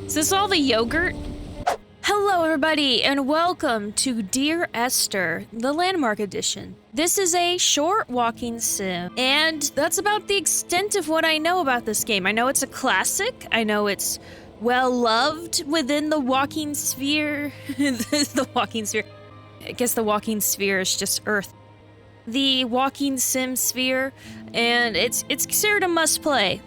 Is this all the yogurt? Hello everybody and welcome to Dear Esther, the Landmark Edition. This is a short walking sim, and that's about the extent of what I know about this game. I know it's a classic, I know it's well loved within the walking sphere. The walking sphere. I guess the walking sphere is just Earth. The walking sim sphere, and it's considered a must play,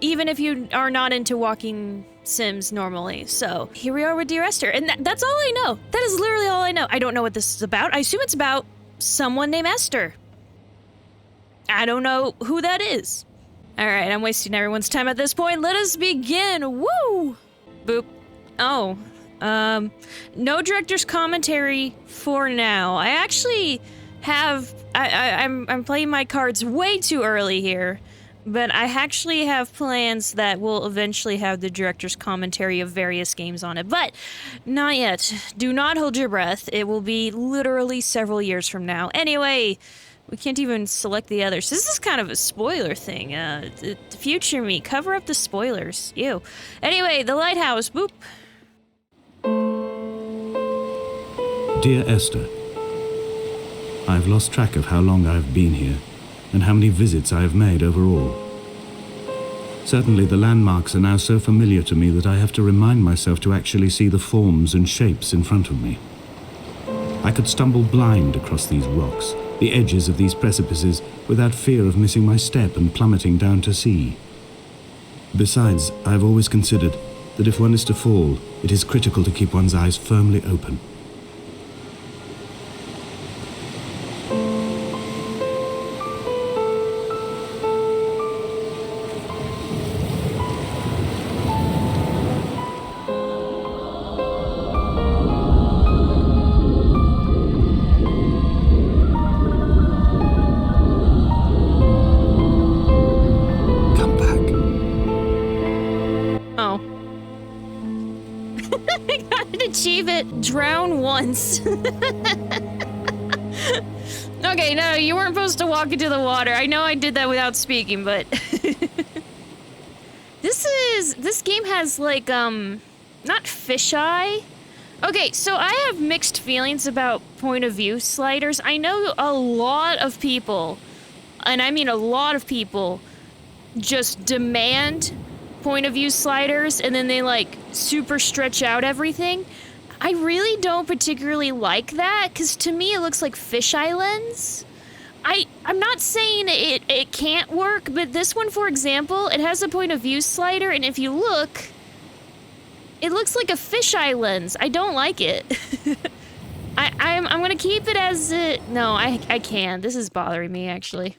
even if you are not into walking sims normally. So here we are with Dear Esther, and that's all I know. That is literally all I know. I don't know what this is about. I assume it's about someone named Esther. I don't know who that is. All right, I'm wasting everyone's time at this point. Let us begin. Woo! Boop. Oh, no director's commentary for now. I actually have. I'm playing my cards way too early here. But I actually have plans that will eventually have the director's commentary of various games on it. But not yet. Do not hold your breath. It will be literally several years from now. Anyway, we can't even select the others. This is kind of a spoiler thing. The future me. Cover up the spoilers. Ew. Anyway, the Lighthouse. Boop. Dear Esther, I've lost track of how long I've been here, and how many visits I have made overall. Certainly the landmarks are now so familiar to me that I have to remind myself to actually see the forms and shapes in front of me. I could stumble blind across these rocks, the edges of these precipices, without fear of missing my step and plummeting down to sea. Besides, I've always considered that if one is to fall, it is critical to keep one's eyes firmly open. Drown once. Okay, no, you weren't supposed to walk into the water. I know I did that without speaking, but this game has like not fisheye. Okay, so I have mixed feelings about point of view sliders. I know a lot of people, and I mean a lot of people, just demand point of view sliders and then they like super stretch out everything. I really don't particularly like that, because to me it looks like fisheye lens. I'm not saying it can't work, but this one, for example, it has a point of view slider, and if you look, it looks like a fisheye lens. I don't like it. I'm gonna keep it as it. No, I can't. This is bothering me, actually.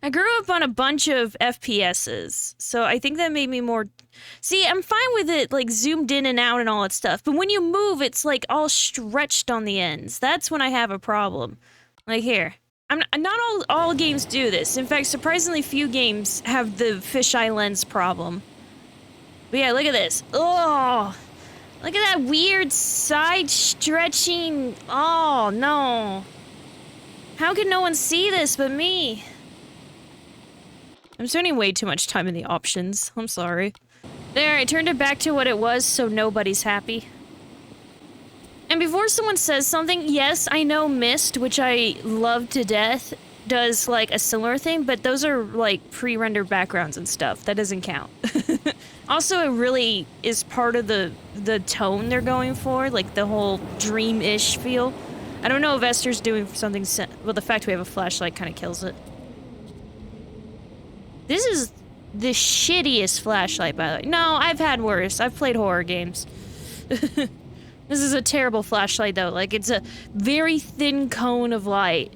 I grew up on a bunch of FPSs, so I think that made me more... See, I'm fine with it, like, zoomed in and out and all that stuff, but when you move, it's, like, all stretched on the ends. That's when I have a problem. Like, here. Not all games do this. In fact, surprisingly few games have the fisheye lens problem. But yeah, look at this. Oh! Look at that weird side stretching... Oh, no. How could no one see this but me? I'm spending way too much time in the options. I'm sorry. There, I turned it back to what it was, so nobody's happy. And before someone says something, yes, I know Myst, which I love to death, does, like, a similar thing, but those are, like, pre-rendered backgrounds and stuff. That doesn't count. Also, it really is part of the tone they're going for, like, the whole dream-ish feel. I don't know if Esther's doing something well, the fact we have a flashlight kind of kills it. This is the shittiest flashlight, by the way. No, I've had worse. I've played horror games. This is a terrible flashlight, though. Like, it's a very thin cone of light.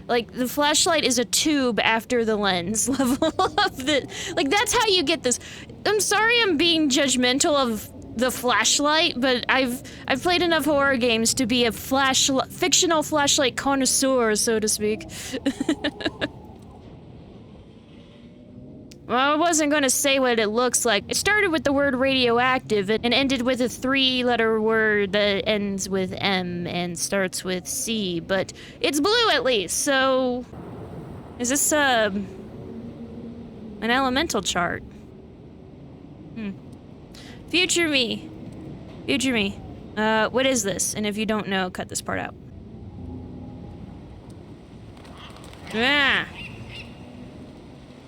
Like, the flashlight is a tube after the lens level of the... Like, that's how you get this. I'm sorry I'm being judgmental of the flashlight, but I've played enough horror games to be a fictional flashlight connoisseur, so to speak. Well, I wasn't gonna say what it looks like. It started with the word radioactive and ended with a 3-letter word that ends with M and starts with C, but it's blue at least, so... Is this, an elemental chart? Future me. Future me. What is this? And if you don't know, cut this part out. Ah!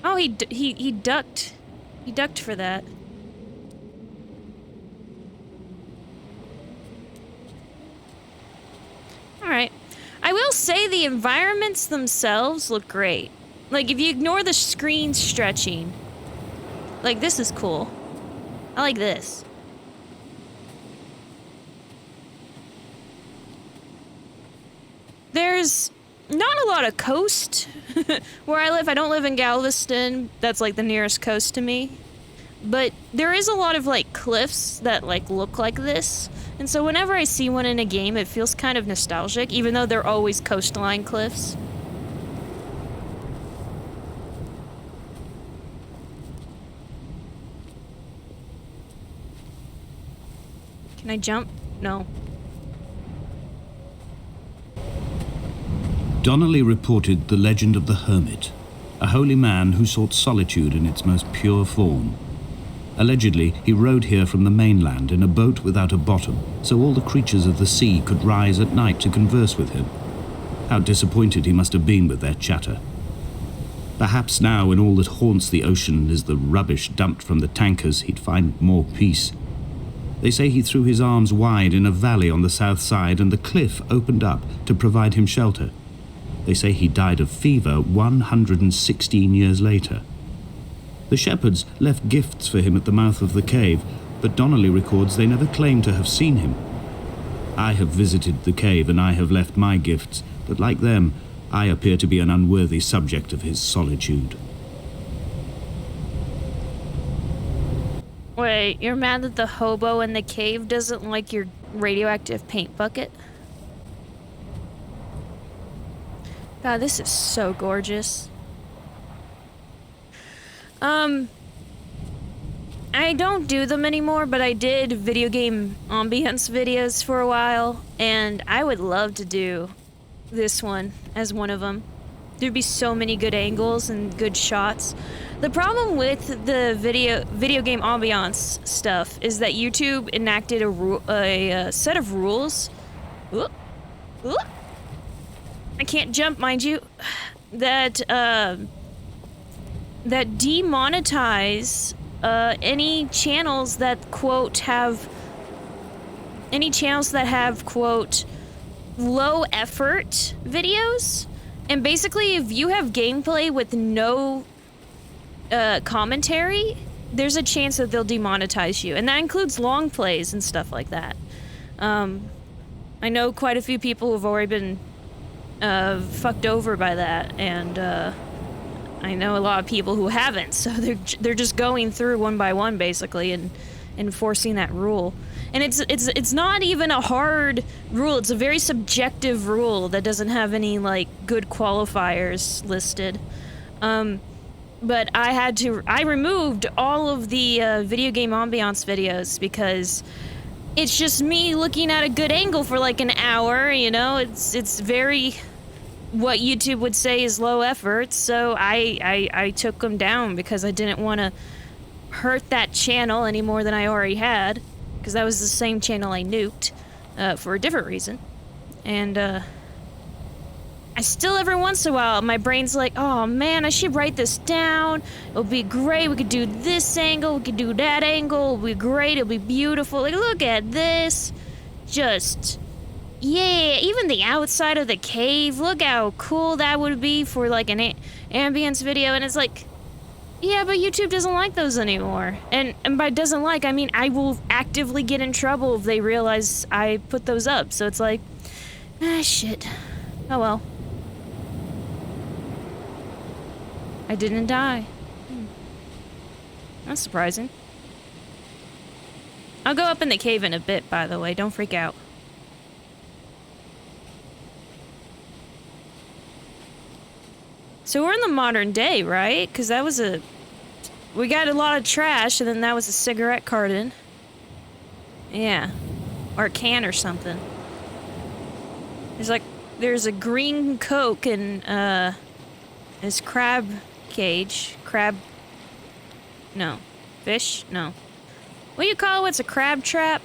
Oh, he ducked. He ducked for that. Alright. I will say the environments themselves look great. Like, if you ignore the screen stretching, like, this is cool. I like this. There's not a lot of coast where I live. I don't live in Galveston. That's like the nearest coast to me. But there is a lot of like cliffs that like look like this. And so whenever I see one in a game, it feels kind of nostalgic, even though they're always coastline cliffs. Can I jump? No. Donnelly reported the legend of the hermit, a holy man who sought solitude in its most pure form. Allegedly, he rode here from the mainland in a boat without a bottom, so all the creatures of the sea could rise at night to converse with him. How disappointed he must have been with their chatter. Perhaps now, when all that haunts the ocean is the rubbish dumped from the tankers, he'd find more peace. They say he threw his arms wide in a valley on the south side, and the cliff opened up to provide him shelter. They say he died of fever 116 years later. The shepherds left gifts for him at the mouth of the cave, but Donnelly records they never claimed to have seen him. I have visited the cave and I have left my gifts, but like them, I appear to be an unworthy subject of his solitude. Wait, you're mad that the hobo in the cave doesn't like your radioactive paint bucket? God, this is so gorgeous. I don't do them anymore, but I did video game ambience videos for a while, and I would love to do this one as one of them. There'd be so many good angles and good shots. The problem with the video game ambiance stuff is that YouTube enacted a set of rules. Oop, oop. I can't jump, mind you. That demonetize any channels that quote have quote low effort videos. And basically, if you have gameplay with no commentary, there's a chance that they'll demonetize you, and that includes long plays and stuff like that. I know quite a few people who've already been fucked over by that, and I know a lot of people who haven't, so they're just going through one by one basically and enforcing that rule. And it's not even a hard rule. It's a very subjective rule that doesn't have any like good qualifiers listed. But I removed all of the video game ambiance videos because it's just me looking at a good angle for like an hour, you know? It's very what YouTube would say is low effort, so I took them down because I didn't want to hurt that channel any more than I already had, because that was the same channel I nuked for a different reason. And I still, every once in a while, my brain's like, oh man, I should write this down. It'll be great. We could do this angle. We could do that angle. It'll be great. It'll be beautiful. Like, look at this. Just, yeah, even the outside of the cave. Look how cool that would be for like an ambience video. And it's like, yeah, but YouTube doesn't like those anymore. And by doesn't like, I mean I will actively get in trouble if they realize I put those up. So it's like, ah, shit. Oh well. I didn't die. That's surprising. I'll go up in the cave in a bit, by the way. Don't freak out. So we're in the modern day, right? Because that was a we got a lot of trash, and then that was a cigarette carton. Yeah. Or a can or something. There's a green Coke and, this crab cage. No. Fish? No. What do you call it? What's a crab trap?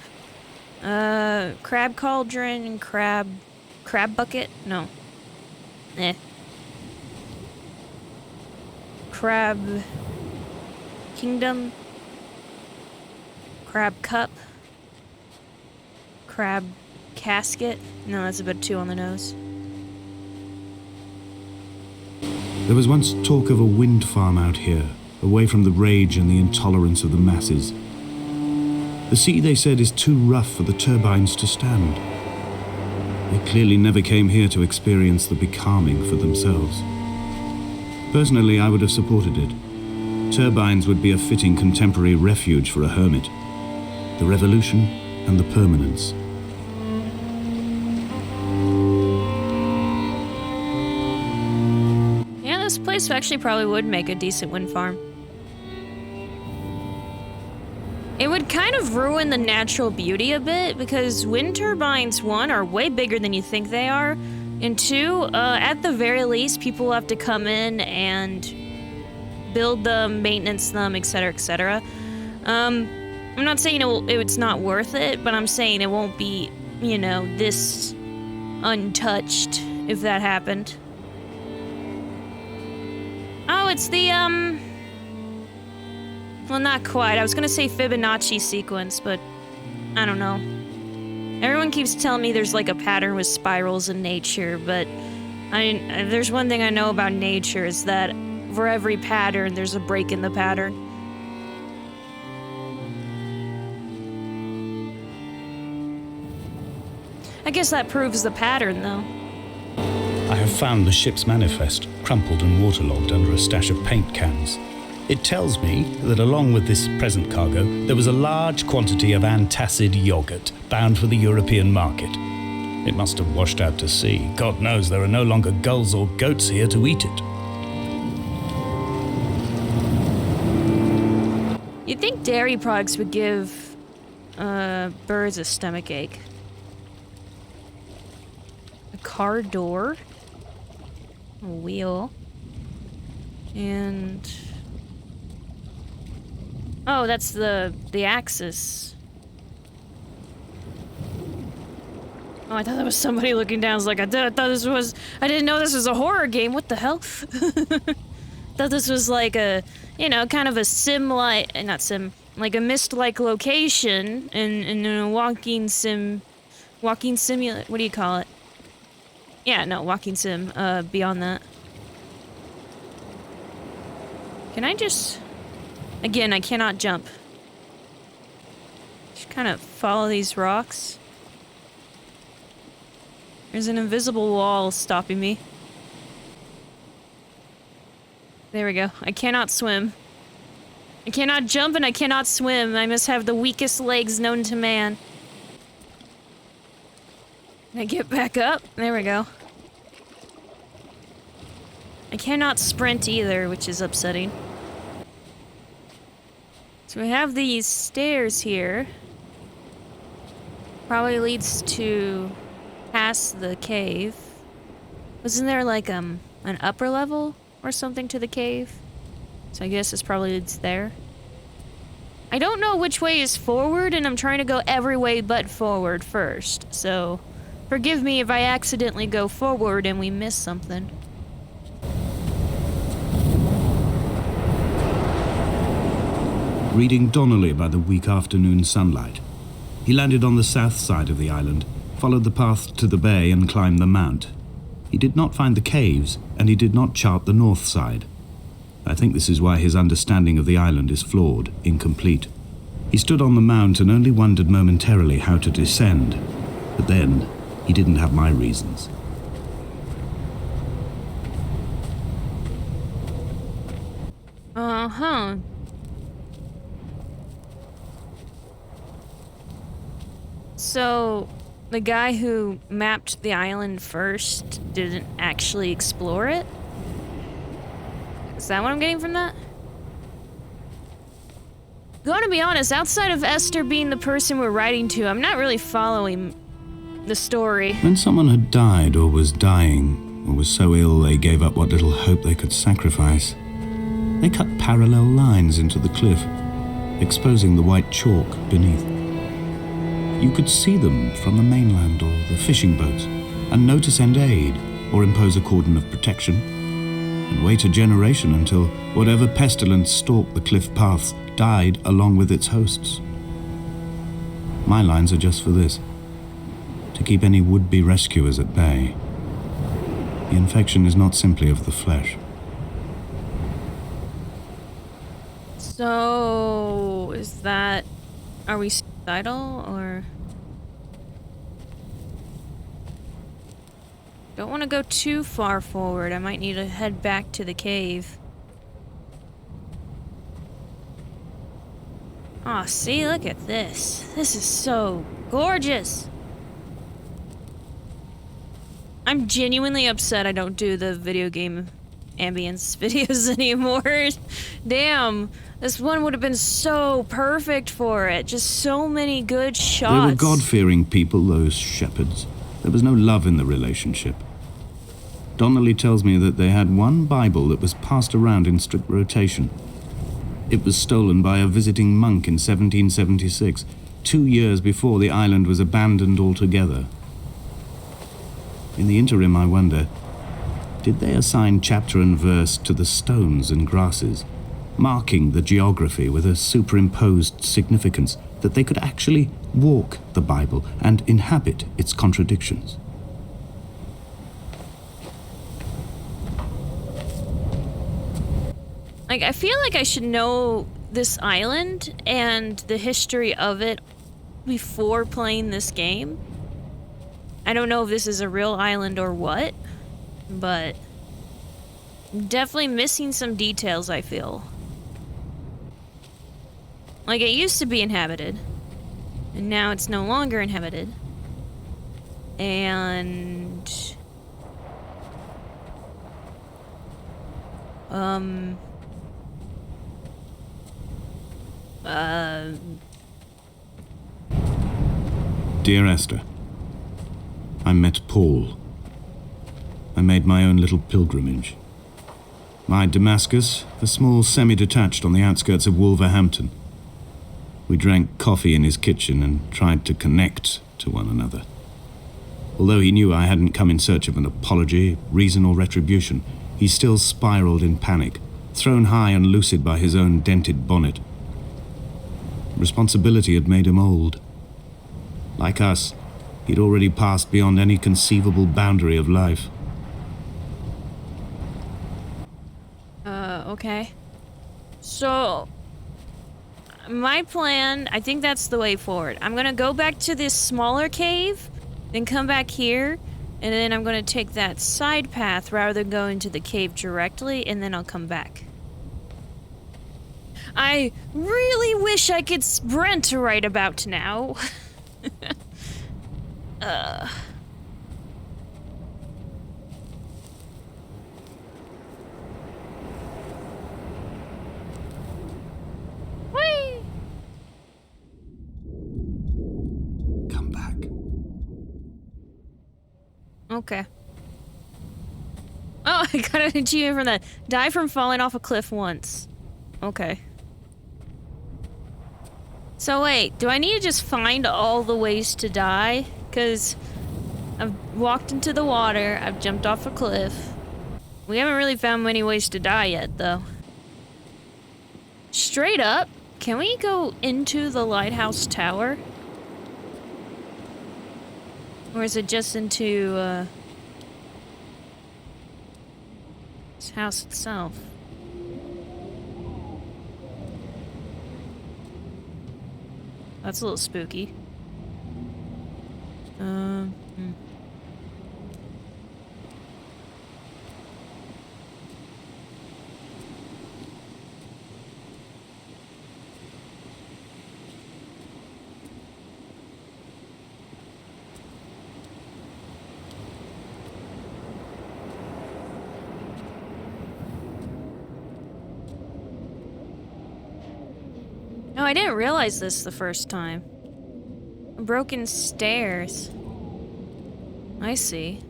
Crab cauldron, crab bucket? No. Crab kingdom? Crab cup? Crab casket? No, that's a bit too on the nose. There was once talk of a wind farm out here, away from the rage and the intolerance of the masses. The sea, they said, is too rough for the turbines to stand. They clearly never came here to experience the becalming for themselves. Personally, I would have supported it. Turbines would be a fitting contemporary refuge for a hermit. The revolution and the permanence. Yeah, this place actually probably would make a decent wind farm. It would kind of ruin the natural beauty a bit, because wind turbines, one, are way bigger than you think they are, and two, at the very least, people have to come in and build them, maintenance them, etc., etc. I'm not saying it's not worth it, but I'm saying it won't be, you know, this untouched if that happened. Oh, it's the, well, not quite. I was gonna say Fibonacci sequence, but I don't know. Everyone keeps telling me there's like a pattern with spirals in nature, but if there's one thing I know about nature is that for every pattern, there's a break in the pattern. I guess that proves the pattern, though. I have found the ship's manifest, crumpled and waterlogged under a stash of paint cans. It tells me that along with this present cargo, there was a large quantity of antacid yogurt bound for the European market. It must have washed out to sea. God knows there are no longer gulls or goats here to eat it. You'd think dairy products would give birds a stomach ache. A car door. A wheel. And... oh, that's the axis. Oh, I thought that was somebody looking down. I was like, I didn't know this was a horror game. What the hell? Thought this was like a, you know, kind of a like a Myst-like location in a walking simulator. What do you call it? Yeah, no, walking sim, beyond that. Can I just... again, I cannot jump. Just kind of follow these rocks. There's an invisible wall stopping me. There we go. I cannot swim. I cannot jump and I cannot swim. I must have the weakest legs known to man. Can I get back up? There we go. I cannot sprint either, which is upsetting. So we have these stairs here. Probably leads to past the cave. Wasn't there like an upper level or something to the cave? So I guess this probably leads there. I don't know which way is forward, and I'm trying to go every way but forward first. So forgive me if I accidentally go forward and we miss something. Reading Donnelly by the weak afternoon sunlight. He landed on the south side of the island, followed the path to the bay and climbed the mount. He did not find the caves, and he did not chart the north side. I think this is why his understanding of the island is flawed, incomplete. He stood on the mount and only wondered momentarily how to descend, but then he didn't have my reasons. Uh-huh. So, the guy who mapped the island first didn't actually explore it? Is that what I'm getting from that? Gonna be honest, outside of Esther being the person we're writing to, I'm not really following the story. When someone had died or was dying, or was so ill they gave up what little hope they could sacrifice, they cut parallel lines into the cliff, exposing the white chalk beneath. You could see them from the mainland or the fishing boats, and know to send aid or impose a cordon of protection, and wait a generation until whatever pestilence stalked the cliff paths died along with its hosts. My lines are just for this, to keep any would-be rescuers at bay. The infection is not simply of the flesh. So, is that... Are we suicidal, or... Don't want to go too far forward. I might need to head back to the cave. Aw, see, look at this. This is so gorgeous. I'm genuinely upset I don't do the video game ambience videos anymore. Damn, this one would have been so perfect for it. Just so many good shots. They were God-fearing people, those shepherds. There was no love in the relationship. Donnelly tells me that they had one Bible that was passed around in strict rotation. It was stolen by a visiting monk in 1776, 2 years before the island was abandoned altogether. In the interim, I wonder, did they assign chapter and verse to the stones and grasses, marking the geography with a superimposed significance that they could actually walk the Bible and inhabit its contradictions? Like, I feel like I should know this island and the history of it before playing this game. I don't know if this is a real island or what, but I'm definitely missing some details, I feel. Like, it used to be inhabited, and now it's no longer inhabited. And... Dear Esther, I met Paul. I made my own little pilgrimage. My Damascus, a small semi-detached on the outskirts of Wolverhampton. We drank coffee in his kitchen and tried to connect to one another. Although he knew I hadn't come in search of an apology, reason or retribution, he still spiraled in panic, thrown high and lucid by his own dented bonnet. Responsibility had made him old. Like us, he'd already passed beyond any conceivable boundary of life. Okay. So, my plan, I think that's the way forward. I'm gonna go back to this smaller cave, then come back here, and then I'm gonna take that side path rather than go into the cave directly, and then I'll come back. I really wish I could sprint right about now. Whee! Come back. Okay. Oh, I got an achievement from that. Die from falling off a cliff once. Okay. So wait, do I need to just find all the ways to die? Because I've walked into the water, I've jumped off a cliff. We haven't really found many ways to die yet, though. Straight up, can we go into the Lighthouse Tower? Or is it just into, this house itself? That's a little spooky. No, I didn't realize this the first time. Broken stairs. I see.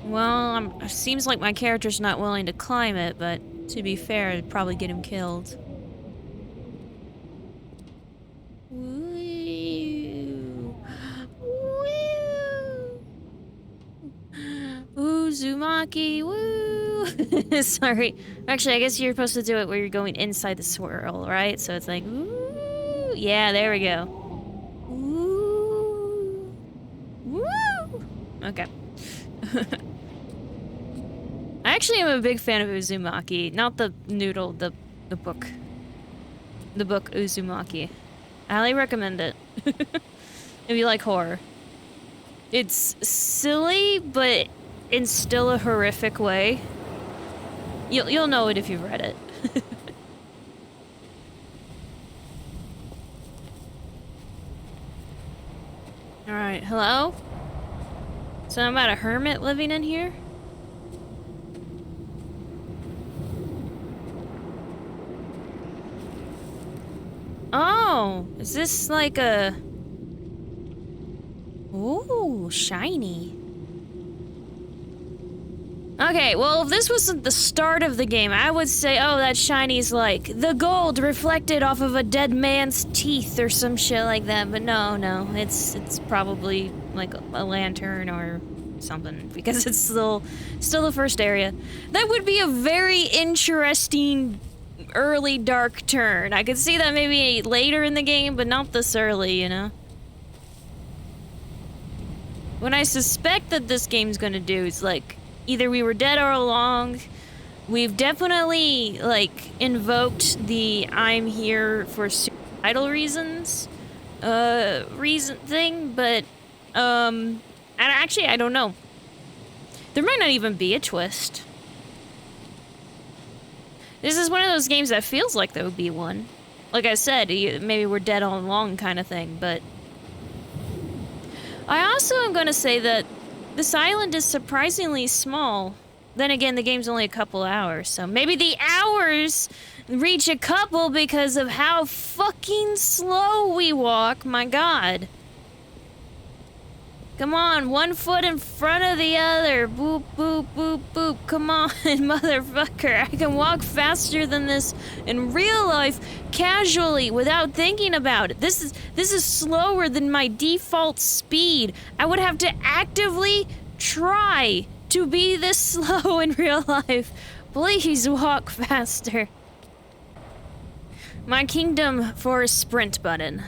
Well, seems like my character's not willing to climb it, but to be fair, it'd probably get him killed. Woo. Woo. Uzumaki, woo! Sorry. Actually, I guess you're supposed to do it where you're going inside the swirl, right? So it's like, woo! Yeah, there we go. Woo! Woo! Okay. I actually am a big fan of Uzumaki. Not the noodle, the book. The book Uzumaki. I highly recommend it. If you like horror. It's silly, but in still a horrific way. You'll know it if you've read it. Alright, hello? So I'm about a hermit living in here? Oh, is this like a... Ooh, shiny. Okay, well, if this wasn't the start of the game, I would say, oh, that shiny's like the gold reflected off of a dead man's teeth or some shit like that. But no, it's probably like a lantern or something because it's still the first area. That would be a very interesting early dark turn. I could see that maybe later in the game, but not this early, you know? What I suspect that this game's gonna do is, like, either we were dead all along, we've definitely, like, invoked the I'm here for suicidal reasons, thing, but, and actually, I don't know. There might not even be a twist. This is one of those games that feels like there would be one. Like I said, maybe we're dead all along kind of thing, but... I also am gonna say that this island is surprisingly small. Then again, the game's only a couple hours, so maybe the hours reach a couple because of how fucking slow we walk, my god. Come on, one foot in front of the other. Boop, boop, boop, boop. Come on, motherfucker. I can walk faster than this in real life, casually, without thinking about it. This is slower than my default speed. I would have to actively try to be this slow in real life. Please walk faster. My kingdom for a sprint button.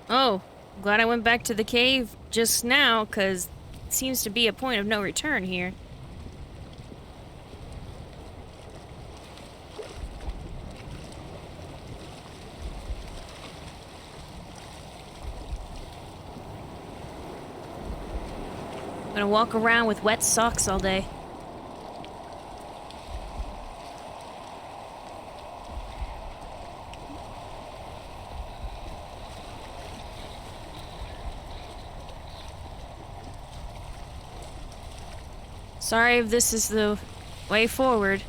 Oh, glad I went back to the cave just now, because it seems to be a point of no return here. I'm gonna walk around with wet socks all day. Sorry if this is the way forward.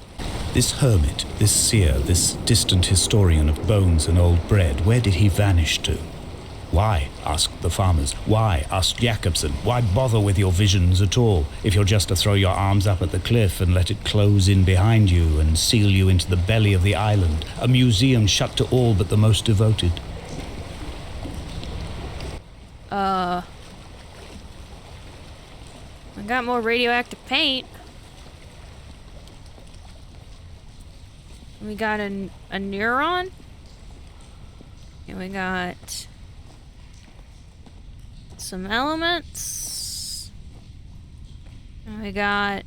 This hermit, this seer, this distant historian of bones and old bread, where did he vanish to? Why, asked the farmers. Why, asked Jakobsen. Why bother with your visions at all, if you're just to throw your arms up at the cliff and let it close in behind you and seal you into the belly of the island, a museum shut to all but the most devoted? I got more radioactive paint. We got a neuron. And we got some elements. And we got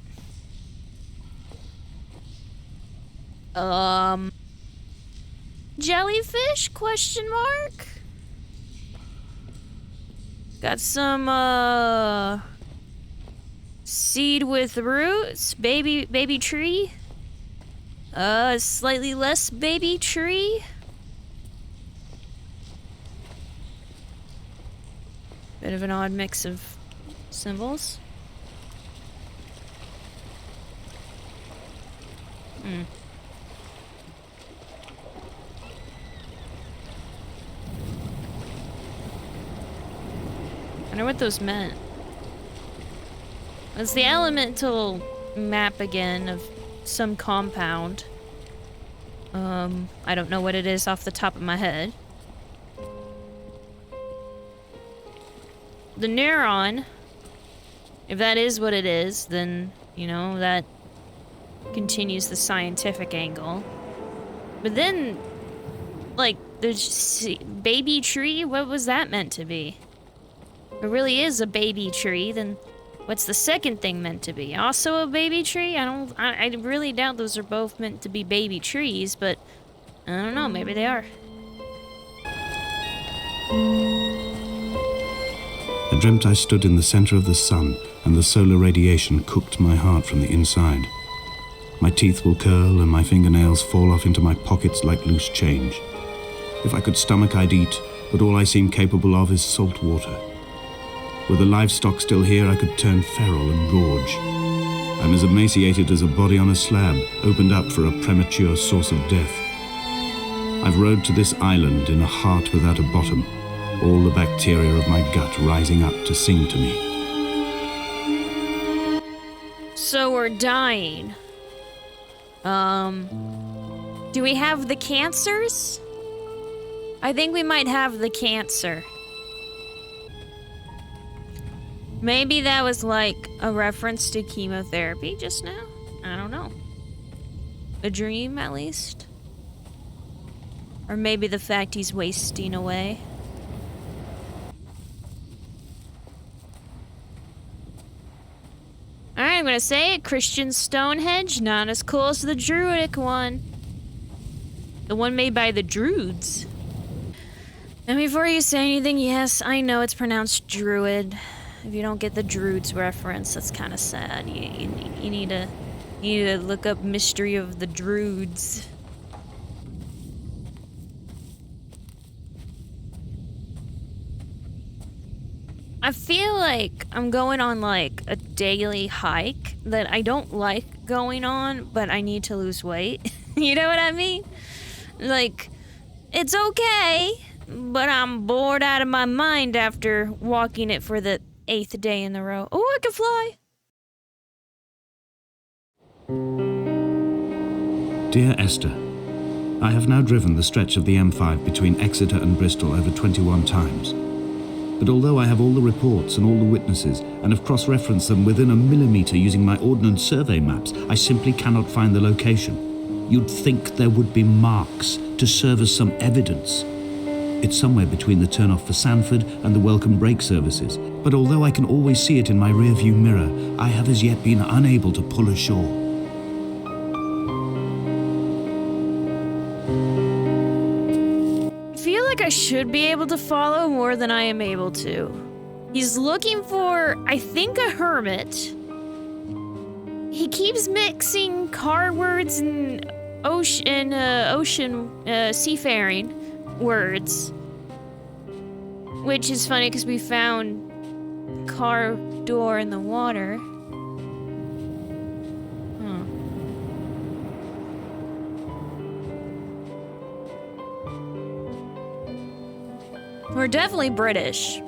jellyfish question mark. Got some seed with roots, baby tree. Slightly less baby tree. Bit of an odd mix of Symbols? Hmm. I wonder what those meant. It's the elemental map again of some compound. I don't know what it is off the top of my head. The neuron, if that is what it is, then, you know, that continues the scientific angle. But then, like, there's baby tree? What was that meant to be? If it really is a baby tree, then what's the second thing meant to be? Also a baby tree? I really doubt those are both meant to be baby trees, but I don't know, maybe they are. I dreamt I stood in the center of the sun, and the solar radiation cooked my heart from the inside. My teeth will curl, and my fingernails fall off into my pockets like loose change. If I could stomach, I'd eat, but all I seem capable of is salt water. Were the livestock still here, I could turn feral and gorge. I'm as emaciated as a body on a slab, opened up for a premature source of death. I've rowed to this island in a heart without a bottom, all the bacteria of my gut rising up to sing to me. So we're dying. Do we have the cancers? I think we might have the cancer. Maybe that was like a reference to chemotherapy just now? I don't know. A dream, at least? Or maybe the fact he's wasting away. Alright, I'm gonna say it. Christian Stonehenge, not as cool as the Druidic one. The one made by the Druids. And before you say anything, yes, I know it's pronounced Druid. If you don't get the Druids reference, that's kind of sad. You need to look up Mystery of the Druids. I feel like I'm going on like a daily hike that I don't like going on, but I need to lose weight. You know what I mean? Like, it's okay, but I'm bored out of my mind after walking it for the 8th day in a row. Oh, I can fly! Dear Esther, I have now driven the stretch of the M5 between Exeter and Bristol over 21 times. But although I have all the reports and all the witnesses, and have cross-referenced them within a millimetre using my Ordnance Survey maps, I simply cannot find the location. You'd think there would be marks to serve as some evidence. It's somewhere between the turn-off for Sanford and the welcome break services, but although I can always see it in my rear-view mirror, I have as yet been unable to pull ashore. I feel like I should be able to follow more than I am able to. He's looking for, I think, a hermit. He keeps mixing car words and ocean seafaring words. Which is funny because we found car door in the water. Huh. We're definitely British.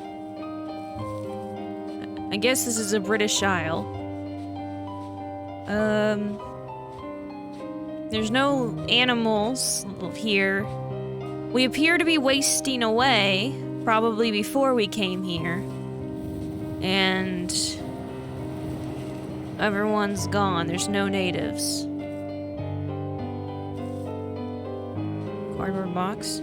I guess this is a British Isle. There's no animals here. We appear to be wasting away, probably before we came here. And everyone's gone. There's no natives. Cardboard box.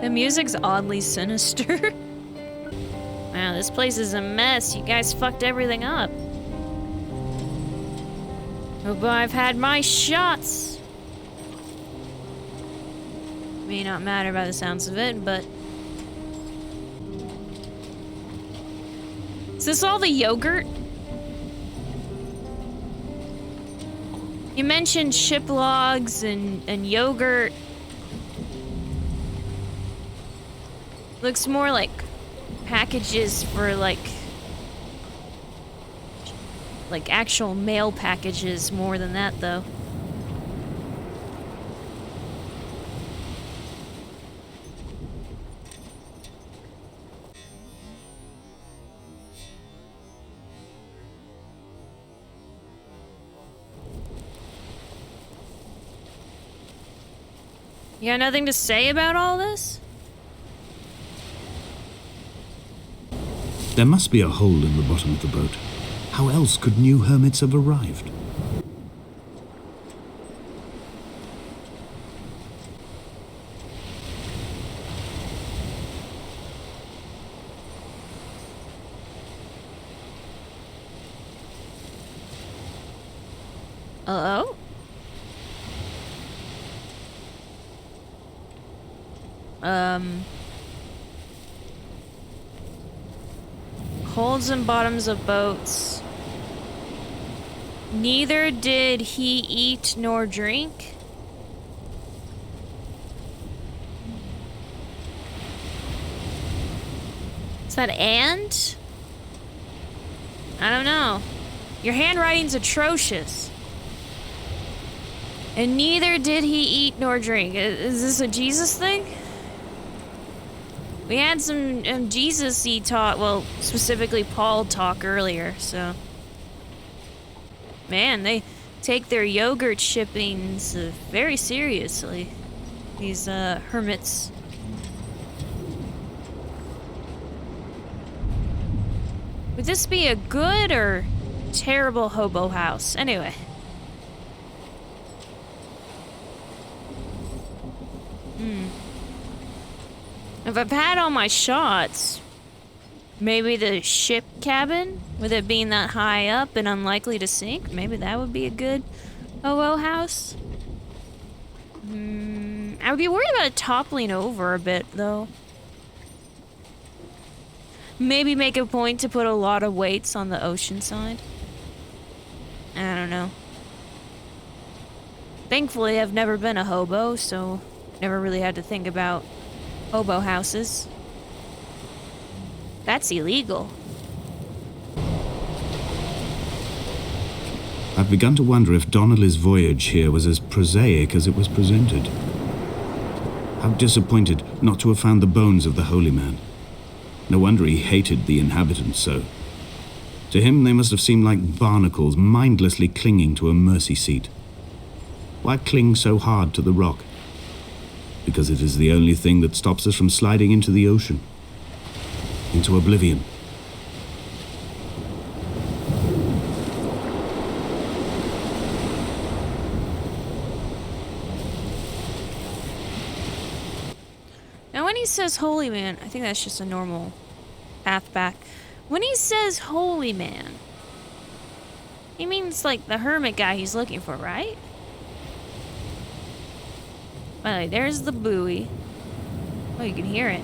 The music's oddly sinister. Wow, this place is a mess. You guys fucked everything up. Oh boy, I've had my shots. May not matter by the sounds of it, but... Is this all the yogurt? You mentioned ship logs and yogurt. Looks more like packages for like actual mail packages more than that though. You got nothing to say about all this? There must be a hole in the bottom of the boat. How else could new hermits have arrived? Hello? Holds and bottoms of boats. Neither did he eat nor drink. Is that and? I don't know. Your handwriting's atrocious. And neither did he eat nor drink. Is this a Jesus thing? We had some Jesus-y talk, well, specifically Paul talk earlier, so... Man, they take their yogurt shippings very seriously. These, hermits. Would this be a good or terrible hobo house? Anyway. If I've had all my shots, maybe the ship cabin, with it being that high up and unlikely to sink, maybe that would be a good hobo house. I would be worried about it toppling over a bit, though. Maybe make a point to put a lot of weights on the ocean side. I don't know. Thankfully, I've never been a hobo, so never really had to think about hobo houses. That's illegal. I've begun to wonder if Donnelly's voyage here was as prosaic as it was presented. How disappointed not to have found the bones of the holy man. No wonder he hated the inhabitants so. To him they must have seemed like barnacles mindlessly clinging to a mercy seat. Why cling so hard to the rock? Because it is the only thing that stops us from sliding into the ocean, into oblivion. Now when he says holy man, I think that's just a normal path back. When he says holy man, he means like the hermit guy he's looking for, right? Well, there's the buoy. Oh, you can hear it.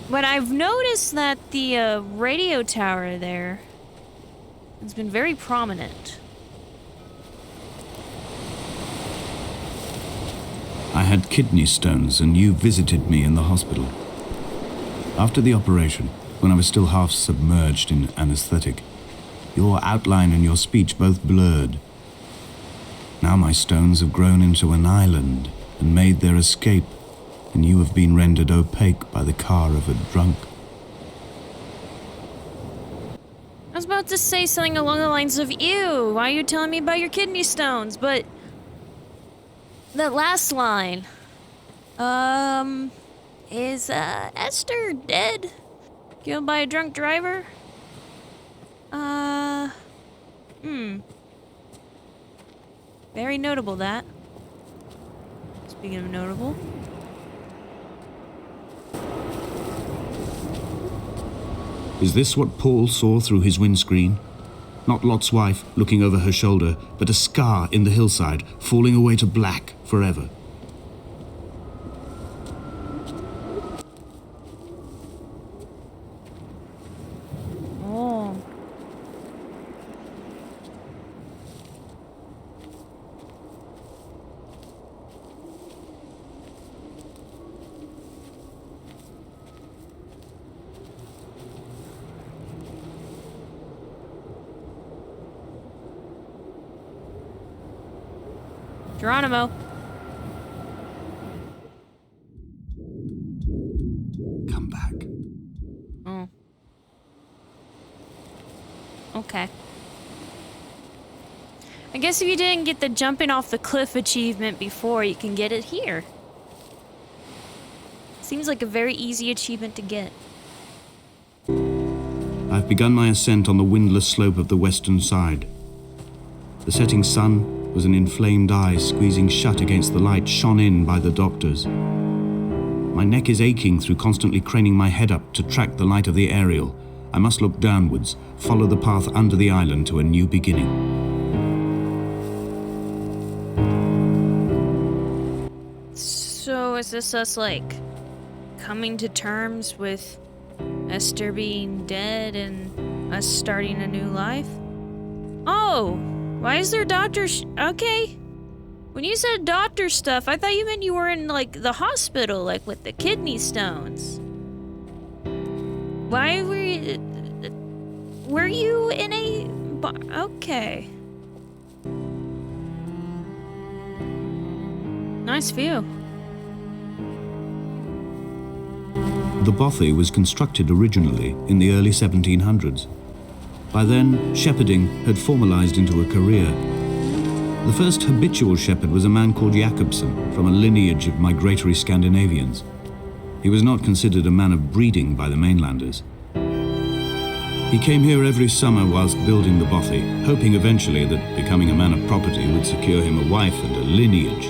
But I've noticed that the radio tower there has been very prominent. I had kidney stones and you visited me in the hospital. After the operation, when I was still half submerged in anesthetic, your outline and your speech both blurred. Now my stones have grown into an island and made their escape, and you have been rendered opaque by the car of a drunk. I was about to say something along the lines of, ew, why are you telling me about your kidney stones? But that last line, is Esther dead? Killed by a drunk driver? Very notable, that. Speaking of notable. Is this what Paul saw through his windscreen? Not Lot's wife looking over her shoulder, but a scar in the hillside, falling away to black forever. Oh. Geronimo. Come back. Oh. Okay. I guess if you didn't get the jumping off the cliff achievement before, you can get it here. Seems like a very easy achievement to get. I've begun my ascent on the windless slope of the western side. The setting sun was an inflamed eye squeezing shut against the light shone in by the doctors. My neck is aching through constantly craning my head up to track the light of the aerial. I must look downwards, follow the path under the island to a new beginning. So is this us, like, coming to terms with Esther being dead and us starting a new life? Oh! Why is there doctor okay. When you said doctor stuff, I thought you meant you were in, like, the hospital, like, with the kidney stones. Why were you... Were you in a... Okay. Nice view. The bothy was constructed originally in the early 1700s. By then, shepherding had formalized into a career. The first habitual shepherd was a man called Jakobsen, from a lineage of migratory Scandinavians. He was not considered a man of breeding by the mainlanders. He came here every summer whilst building the bothy, hoping eventually that becoming a man of property would secure him a wife and a lineage.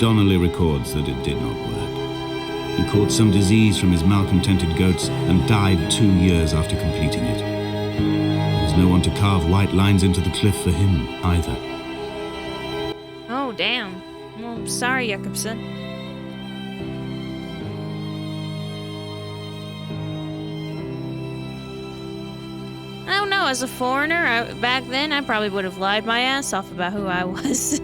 Donnelly records that it did not work. He caught some disease from his malcontented goats and died 2 years after completing it. There was no one to carve white lines into the cliff for him, either. Oh, damn. Well, I'm sorry, Jakobsen. I don't know, as a foreigner, back then, I probably would have lied my ass off about who I was.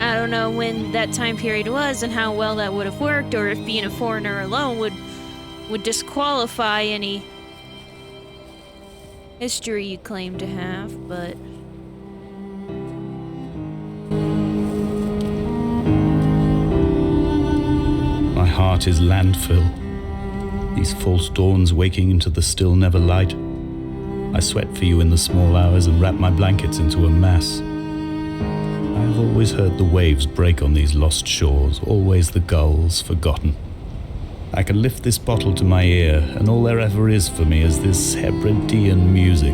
I don't know when that time period was and how well that would have worked, or if being a foreigner alone would disqualify any history you claim to have, but... My heart is landfill. These false dawns waking into the still never light. I sweat for you in the small hours and wrap my blankets into a mass. I have always heard the waves break on these lost shores, always the gulls forgotten. I can lift this bottle to my ear, and all there ever is for me is this Hebridean music.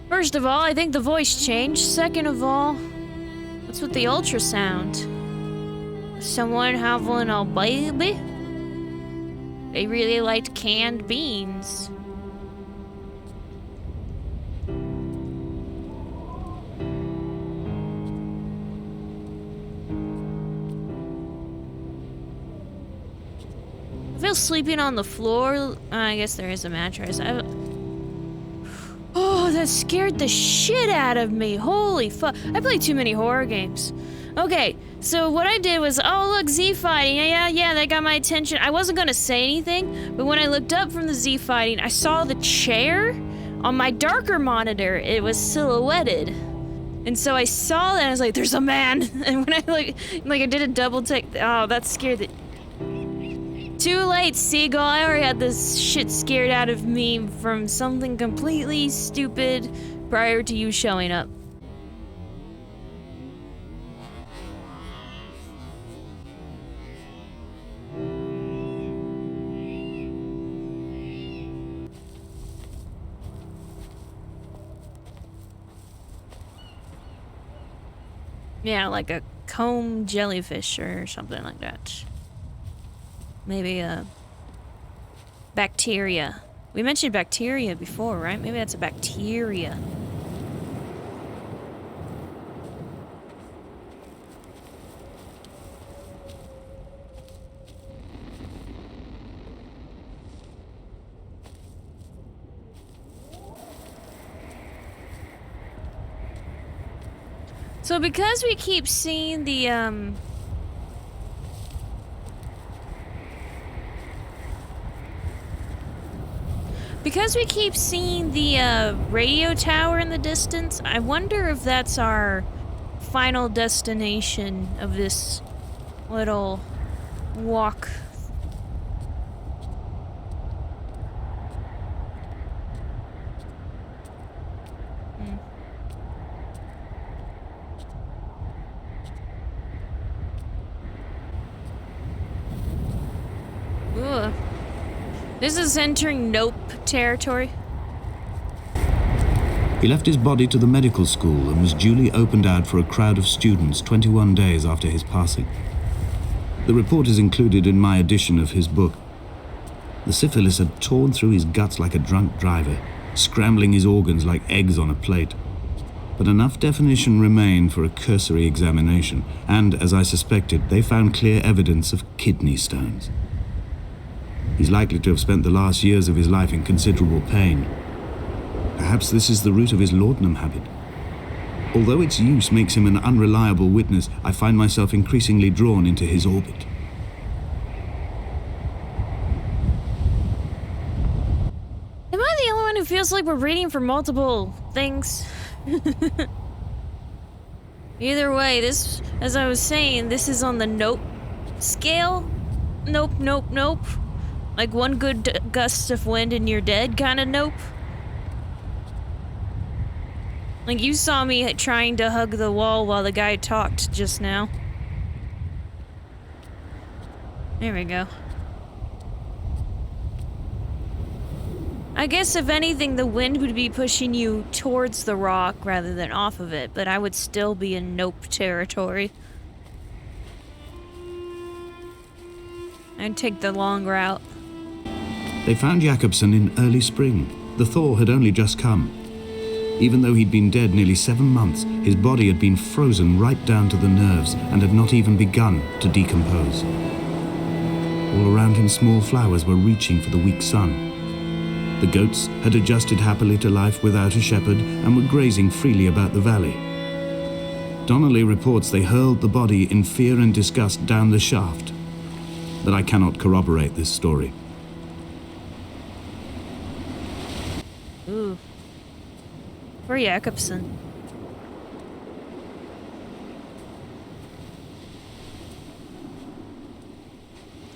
First of all, I think the voice changed. Second of all, what's with the ultrasound? Someone having a baby? They really liked canned beans. I feel sleeping on the floor. I guess there is a mattress. Oh, that scared the shit out of me. Holy fuck. I play too many horror games. Okay, so what I did was, oh look, Z fighting. Yeah, that got my attention. I wasn't gonna say anything, but when I looked up from the Z fighting, I saw the chair on my darker monitor. It was silhouetted. And so I saw that and I was like, there's a man. And when I I did a double take, oh, that scared the... Too late, Seagull. I already had this shit scared out of me from something completely stupid prior to you showing up. Yeah, like a comb jellyfish or something like that. Maybe a bacteria. We mentioned bacteria before, right? Maybe that's a bacteria. So because we keep seeing the, because we keep seeing the, radio tower in the distance, I wonder if that's our final destination of this little walk. Ugh. This is entering nope territory. He left his body to the medical school and was duly opened out for a crowd of students 21 days after his passing. The report is included in my edition of his book. The syphilis had torn through his guts like a drunk driver, scrambling his organs like eggs on a plate. But enough definition remained for a cursory examination, and, as I suspected, they found clear evidence of kidney stones. He's likely to have spent the last years of his life in considerable pain. Perhaps this is the root of his laudanum habit. Although its use makes him an unreliable witness, I find myself increasingly drawn into his orbit. Am I the only one who feels like we're reading for multiple things? Either way, this, as I was saying, this is on the nope scale. Nope, nope, nope. Like one good gust of wind and you're dead kind of nope. Like you saw me trying to hug the wall while the guy talked just now. There we go. I guess if anything, the wind would be pushing you towards the rock rather than off of it, but I would still be in nope territory. I'd take the long route. They found Jakobsen in early spring. The thaw had only just come. Even though he'd been dead nearly 7 months, his body had been frozen right down to the nerves and had not even begun to decompose. All around him, small flowers were reaching for the weak sun. The goats had adjusted happily to life without a shepherd and were grazing freely about the valley. Donnelly reports they hurled the body in fear and disgust down the shaft, but I cannot corroborate this story. Ooh. Poor Jakobsen.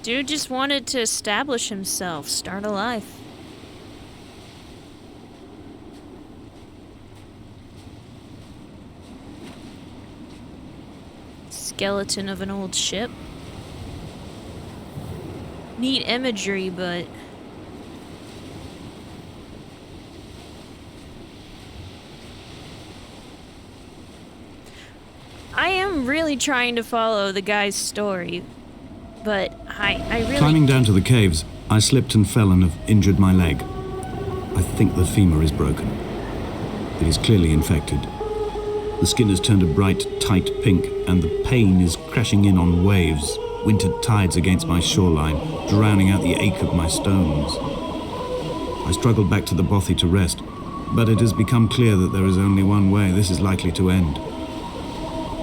Dude just wanted to establish himself, start a life. Skeleton of an old ship. Neat imagery, but I am really trying to follow the guy's story, but I really... Climbing down to the caves, I slipped and fell and have injured my leg. I think the femur is broken. It is clearly infected. The skin has turned a bright, tight pink, and the pain is crashing in on waves, winter tides against my shoreline, drowning out the ache of my stones. I struggled back to the bothy to rest, but it has become clear that there is only one way this is likely to end.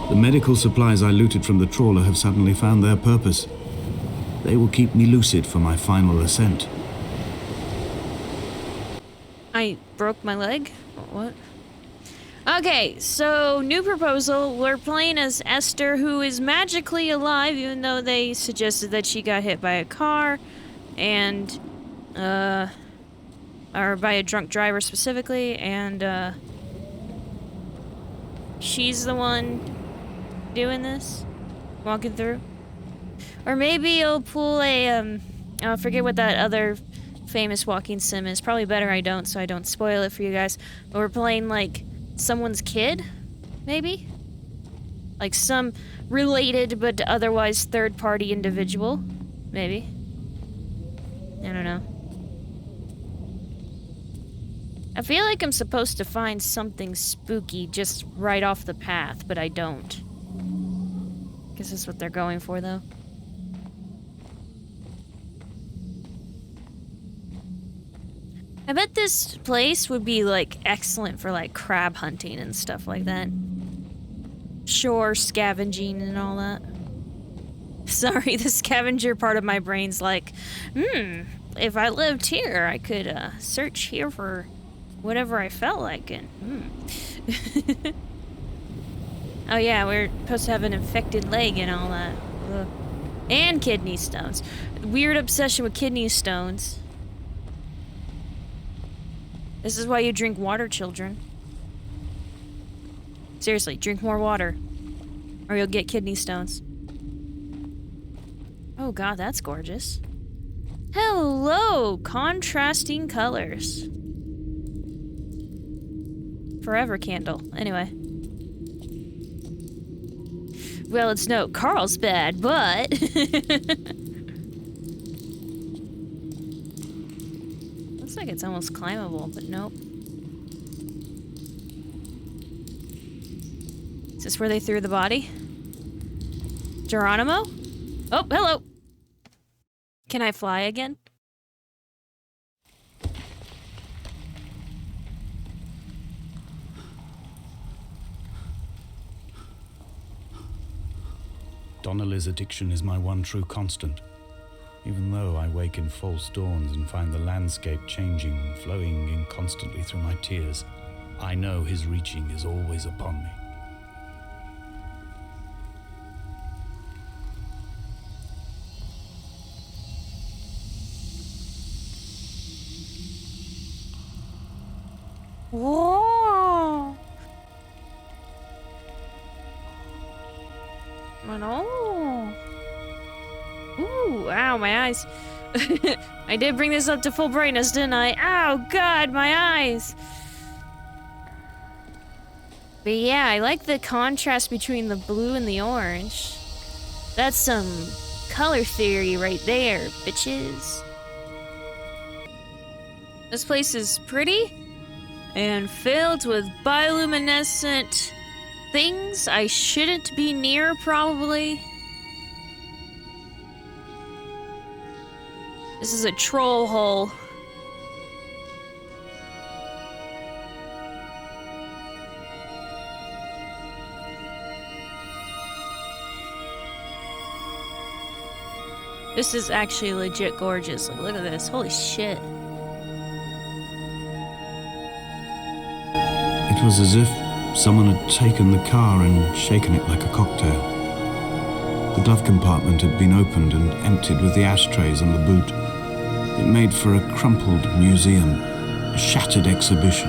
The medical supplies I looted from the trawler have suddenly found their purpose. They will keep me lucid for my final ascent. I broke my leg? What? Okay, so new proposal. We're playing as Esther, who is magically alive, even though they suggested that she got hit by a car, and, or by a drunk driver specifically, and, she's the one doing this, walking through. Or maybe you'll pull a, I forget what that other famous walking sim is. Probably better I don't, so I don't spoil it for you guys. But we're playing, like, someone's kid, maybe? Like some related but otherwise third-party individual. Maybe. I don't know. I feel like I'm supposed to find something spooky just right off the path, but I don't. Guess that's what they're going for, though. I bet this place would be, like, excellent for, like, crab hunting and stuff like that. Shore scavenging and all that. Sorry, the scavenger part of my brain's like, if I lived here, I could, search here for whatever I felt like, and, Oh yeah, we're supposed to have an infected leg and all that. Ugh. And kidney stones. Weird obsession with kidney stones. This is why you drink water, children. Seriously, drink more water, or you'll get kidney stones. Oh god, that's gorgeous. Hello, contrasting colors. Forever candle. Anyway. Well, it's no Carlsbad, but... Looks like it's almost climbable, but nope. Is this where they threw the body? Geronimo? Oh, hello! Can I fly again? Donnelly's addiction is my one true constant. Even though I wake in false dawns and find the landscape changing, flowing inconstantly through my tears, I know his reaching is always upon me. Whoa! Oh. Ooh, ow, my eyes. I did bring this up to full brightness, didn't I? Ow, God, my eyes! But yeah, I like the contrast between the blue and the orange. That's some color theory right there, bitches. This place is pretty and filled with bioluminescent things I shouldn't be near, probably. This is a troll hole. This is actually legit gorgeous. Like, look at this. Holy shit. It was as if someone had taken the car and shaken it like a cocktail. The glove compartment had been opened and emptied with the ashtrays and the boot. It made for a crumpled museum, a shattered exhibition.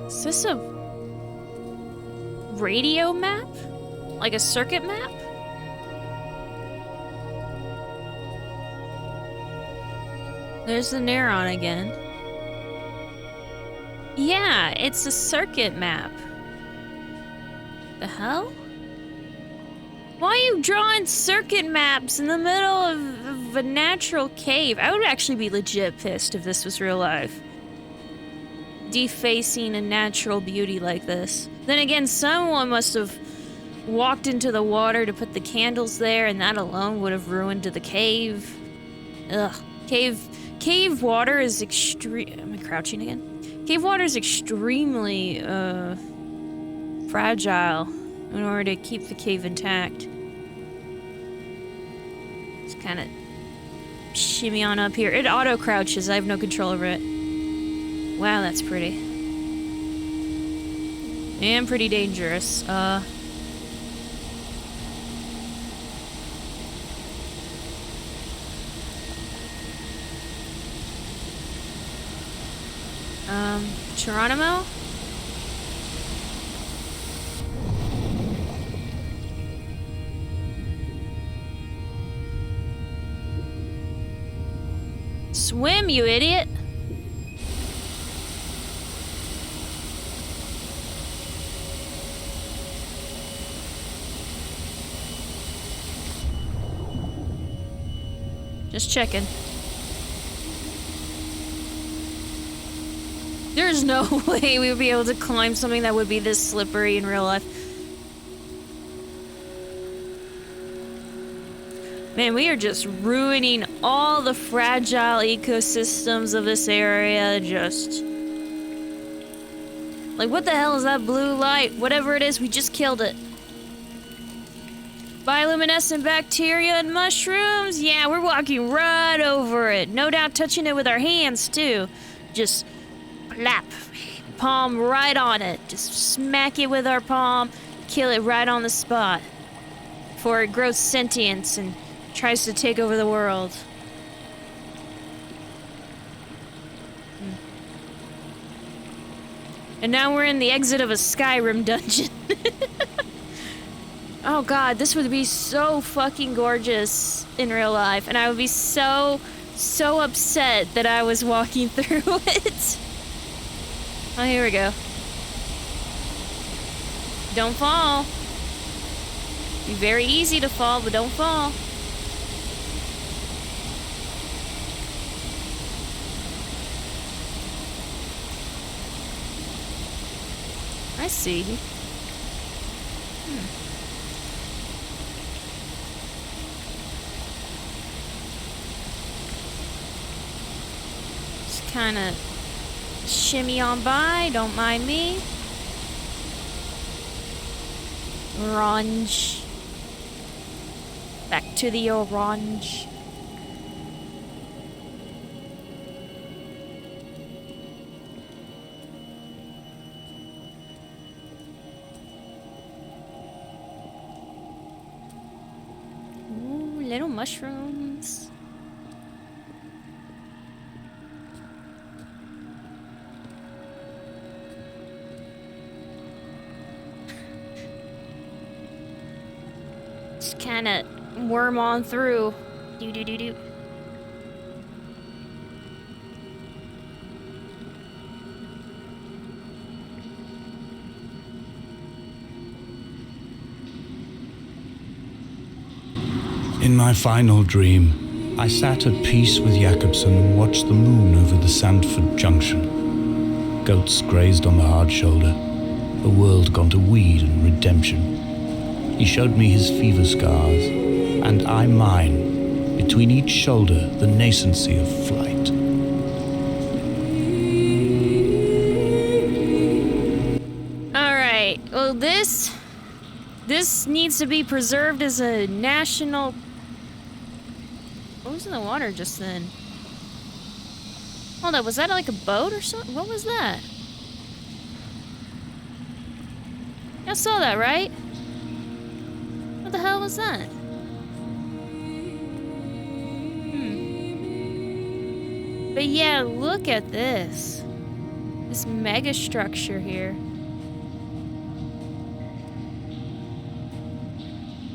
Is this a radio map? Like a circuit map? There's the Neuron again. Yeah, it's a circuit map. The hell? Why are you drawing circuit maps in the middle of a natural cave? I would actually be legit pissed if this was real life. Defacing a natural beauty like this. Then again, someone must have walked into the water to put the candles there, and that alone would have ruined the cave. Ugh. Cave water is extreme. Am I crouching again? Cave water is extremely, fragile in order to keep the cave intact. Just kind of shimmy on up here. It auto crouches. I have no control over it. Wow, that's pretty. And pretty dangerous. Geronimo? Swim, you idiot! Just checking. There's no way we would be able to climb something that would be this slippery in real life. Man, we are just ruining all the fragile ecosystems of this area, just... Like, what the hell is that blue light? Whatever it is, we just killed it. Bioluminescent bacteria and mushrooms? Yeah, we're walking right over it. No doubt touching it with our hands, too. Just plap. Palm right on it. Just smack it with our palm. Kill it right on the spot. Before it grows sentience and tries to take over the world. And now we're in the exit of a Skyrim dungeon. Oh god, this would be so fucking gorgeous in real life, and I would be so upset that I was walking through it. Oh, here we go. Don't fall. Be very easy to fall, but don't fall. I see. Just kind of shimmy on by, don't mind me. Orange. Back to the orange. Ooh, little mushrooms. Just kind of worm on through. Do do do do. In my final dream, I sat at peace with Jakobsen and watched the moon over the Sandford Junction. Goats grazed on the hard shoulder, a world gone to weed and redemption. He showed me his fever scars, and I mine, between each shoulder the nascency of flight. Alright, well this needs to be preserved as a national... What was in the water just then? Hold up, was that like a boat or something? What was that? I saw that, right? What the hell was that? But yeah, look at this. This mega structure here.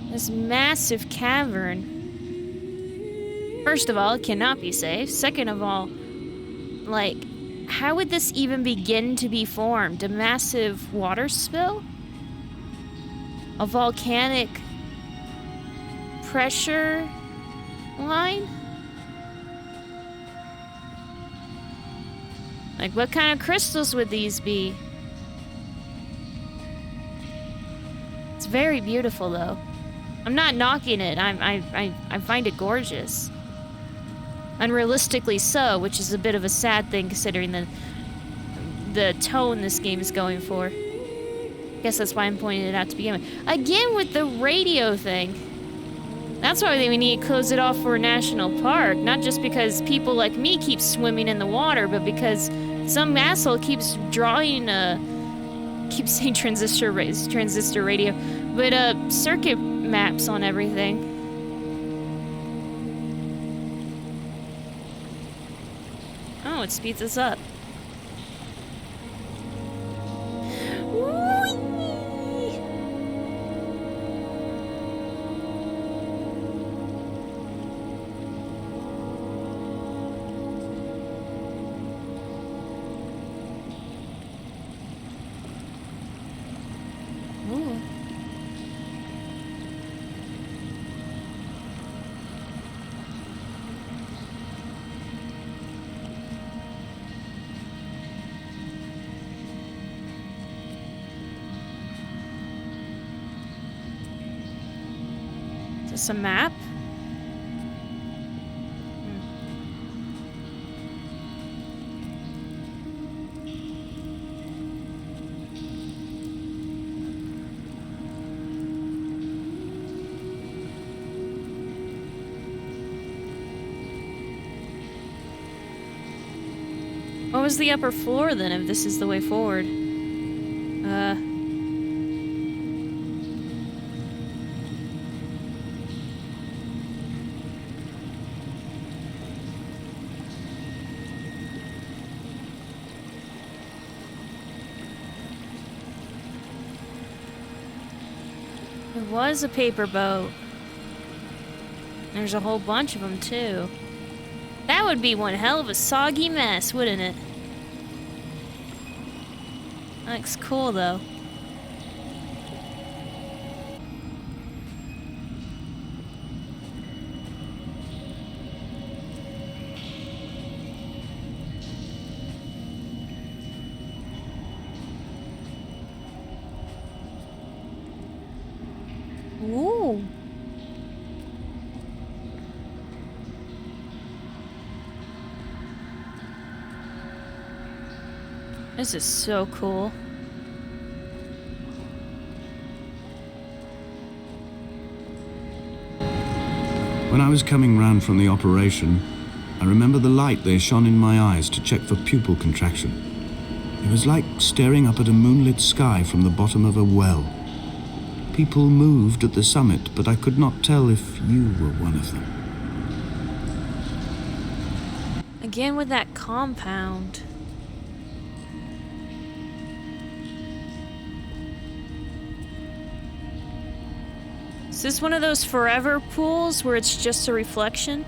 This massive cavern. First of all, it cannot be safe. Second of all, like, how would this even begin to be formed? A massive water spill? A volcanic pressure line? Like, what kind of crystals would these be? It's very beautiful, though. I'm not knocking it. I find it gorgeous. Unrealistically so, which is a bit of a sad thing considering the tone this game is going for. I guess that's why I'm pointing it out to begin with. Again with the radio thing. That's why we need to close it off for a national park. Not just because people like me keep swimming in the water, but because some asshole keeps drawing keeps saying transistor radio, but circuit maps on everything. Oh, it speeds us up. this a map? What was the upper floor then, if this is the way forward? It was a paper boat. There's a whole bunch of them, too. That would be one hell of a soggy mess, wouldn't it? That looks cool, though. Ooh. This is so cool. When I was coming round from the operation, I remember the light they shone in my eyes to check for pupil contraction. It was like staring up at a moonlit sky from the bottom of a well. People moved at the summit, but I could not tell if you were one of them. Again with that compound. Is this one of those forever pools where it's just a reflection?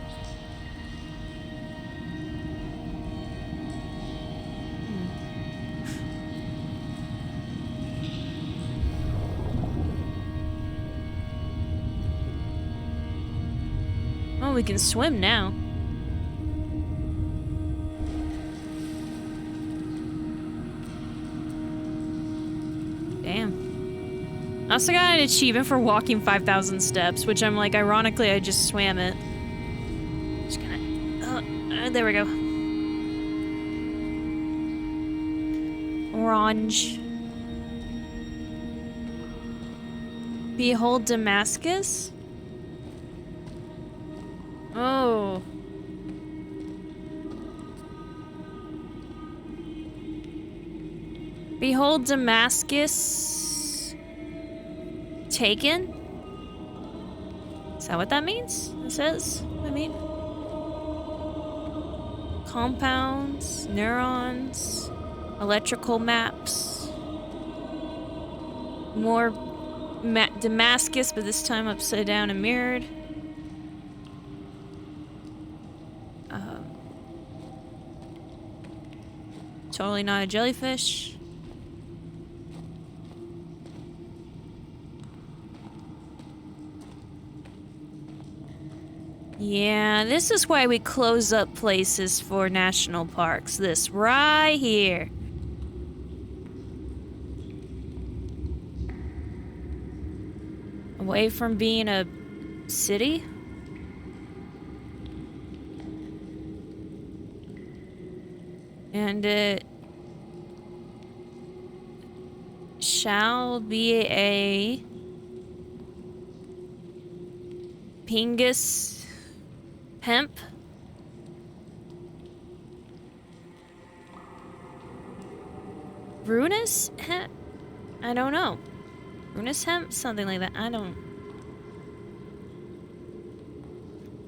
Oh, we can swim now. Damn. I also got an achievement for walking 5,000 steps, which I'm like, ironically, I just swam it. Just gonna... there we go. Orange. Behold Damascus? Oh. Behold Damascus... taken? Is that what that means? It says? I mean... compounds, neurons, electrical maps. More Damascus, but this time upside down and mirrored. Totally not a jellyfish. Yeah, this is why we close up places for national parks. This right here. Away from being a city? And it shall be a Pingus hemp. Runus hemp? I don't know. Runus hemp? Something like that. I don't.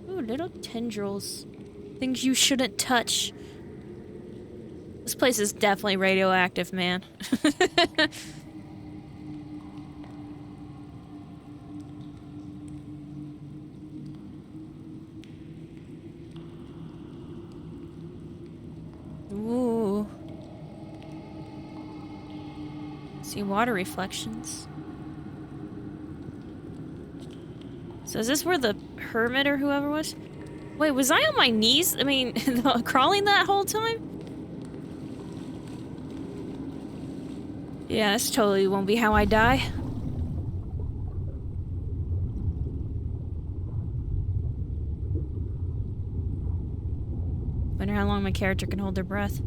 Ooh, little tendrils. Things you shouldn't touch. This place is definitely radioactive, man. Ooh. See water reflections. So is this where the hermit or whoever was? Wait, was I on my knees? I mean, crawling that whole time? Yeah, this totally won't be how I die. Wonder how long my character can hold their breath.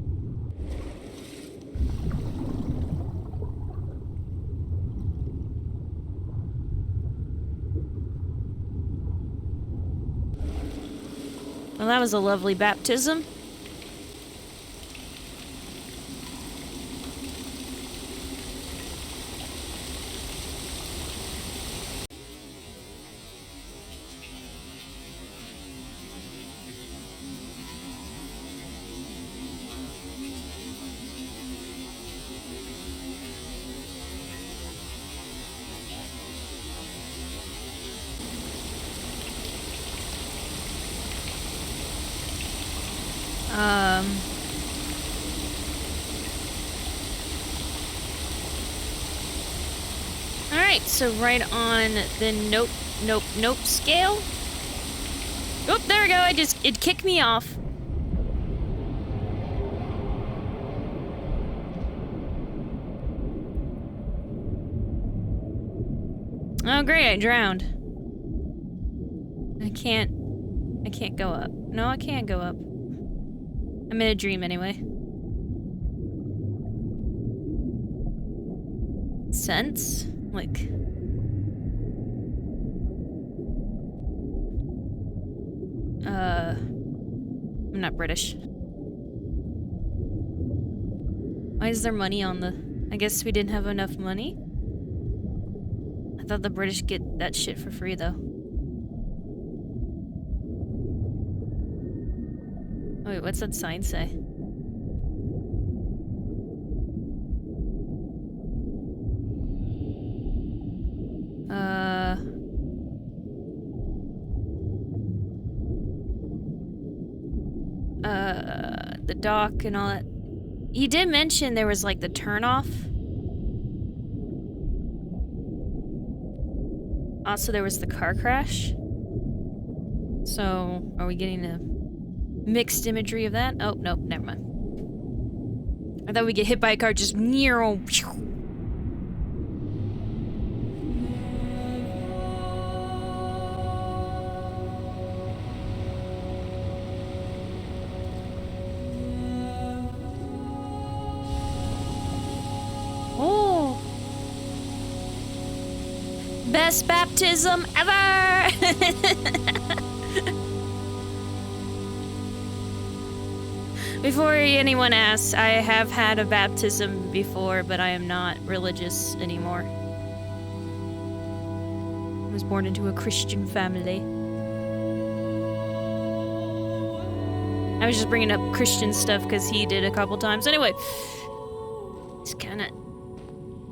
Well, that was a lovely baptism. Alright, so right on the nope scale. Oh, there we go. It kicked me off. Oh, great, I drowned. I can't go up. No, I can't go up. I'm in a dream anyway. Sense? Like... I'm not British. Why is there money on the... I guess we didn't have enough money? I thought the British get that shit for free, though. Oh, wait, what's that sign say? The dock and all that. He did mention there was like the turnoff. Also, there was the car crash. So, are we getting a mixed imagery of that? Oh, nope, never mind. I thought we'd get hit by a car just near. Best baptism ever! Before anyone asks, I have had a baptism before, but I am not religious anymore. I was born into a Christian family. I was just bringing up Christian stuff because he did a couple times. Anyway, it's kind of...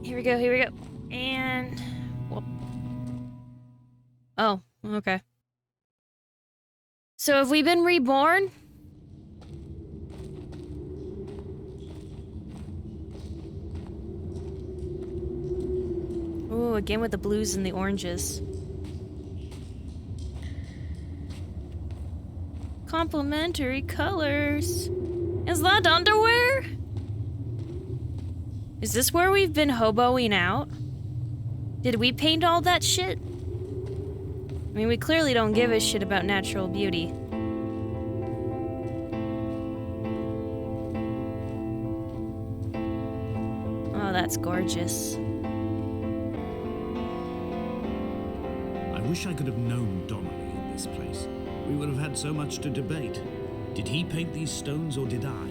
Here we go, here we go. And... Oh, okay. So have we been reborn? Ooh, again with the blues and the oranges. Complementary colors. Is that underwear? Is this where we've been hoboing out? Did we paint all that shit? I mean, we clearly don't give a shit about natural beauty. Oh, that's gorgeous. I wish I could have known Donnelly in this place. We would have had so much to debate. Did he paint these stones or did I?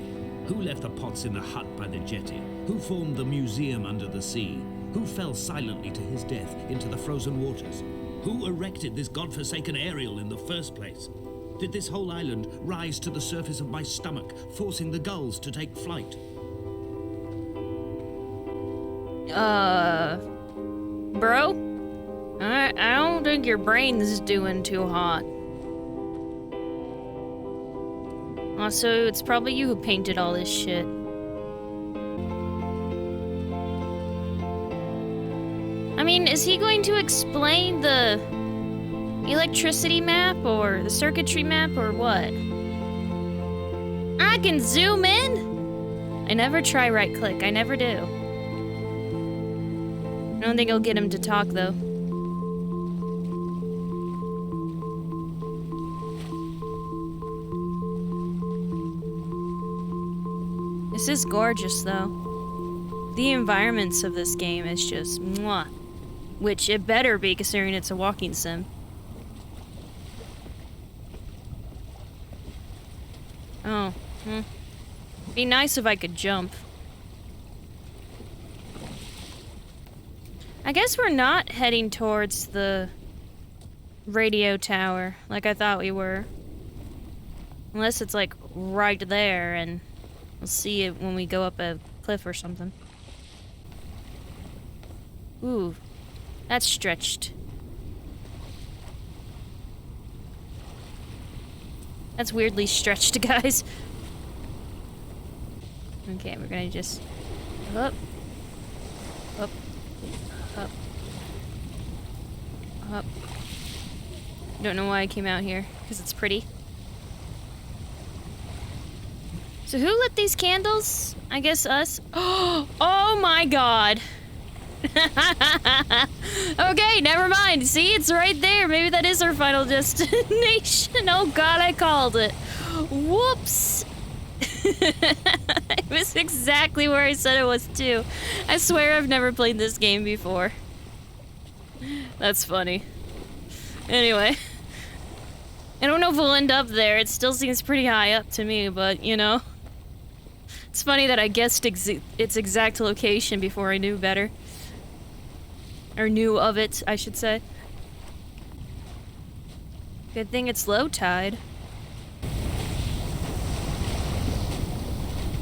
Who left the pots in the hut by the jetty? Who formed the museum under the sea? Who fell silently to his death into the frozen waters? Who erected this godforsaken aerial in the first place? Did this whole island rise to the surface of my stomach, forcing the gulls to take flight? Bro? I don't think your brain's doing too hot. Also, it's probably you who painted all this shit. I mean, is he going to explain the electricity map or the circuitry map or what? I can zoom in? I never try right click, I never do. I don't think I'll get him to talk though. This is gorgeous, though. The environments of this game is just mwah. Which it better be, considering it's a walking sim. Oh, be nice if I could jump. I guess we're not heading towards the radio tower like I thought we were. Unless it's like right there and we'll see it when we go up a cliff or something. Ooh, that's stretched. That's weirdly stretched, guys. Okay, we're gonna just up, up, up, up. Don't know why I came out here, because it's pretty. So who lit these candles? I guess us. Oh my god. Okay, never mind. See, it's right there. Maybe that is our final destination. Oh god, I called it. Whoops. It was exactly where I said it was too. I swear I've never played this game before. That's funny. Anyway. I don't know if we'll end up there. It still seems pretty high up to me, but, you know. It's funny that I guessed its exact location before I knew better. Or knew of it, I should say. Good thing it's low tide.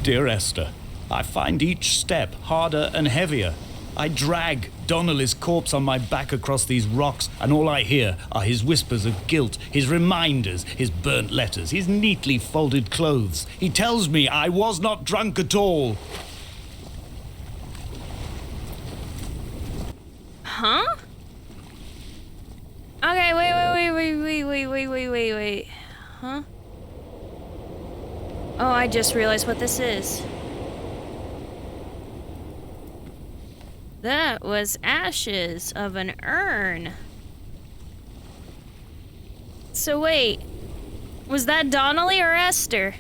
Dear Esther, I find each step harder and heavier. I drag Donnelly's corpse on my back across these rocks, and all I hear are his whispers of guilt, his reminders, his burnt letters, his neatly folded clothes. He tells me I was not drunk at all. Huh? Okay, wait. Huh? Oh, I just realized what this is. That was ashes of an urn. So wait, was that Donnelly or Esther?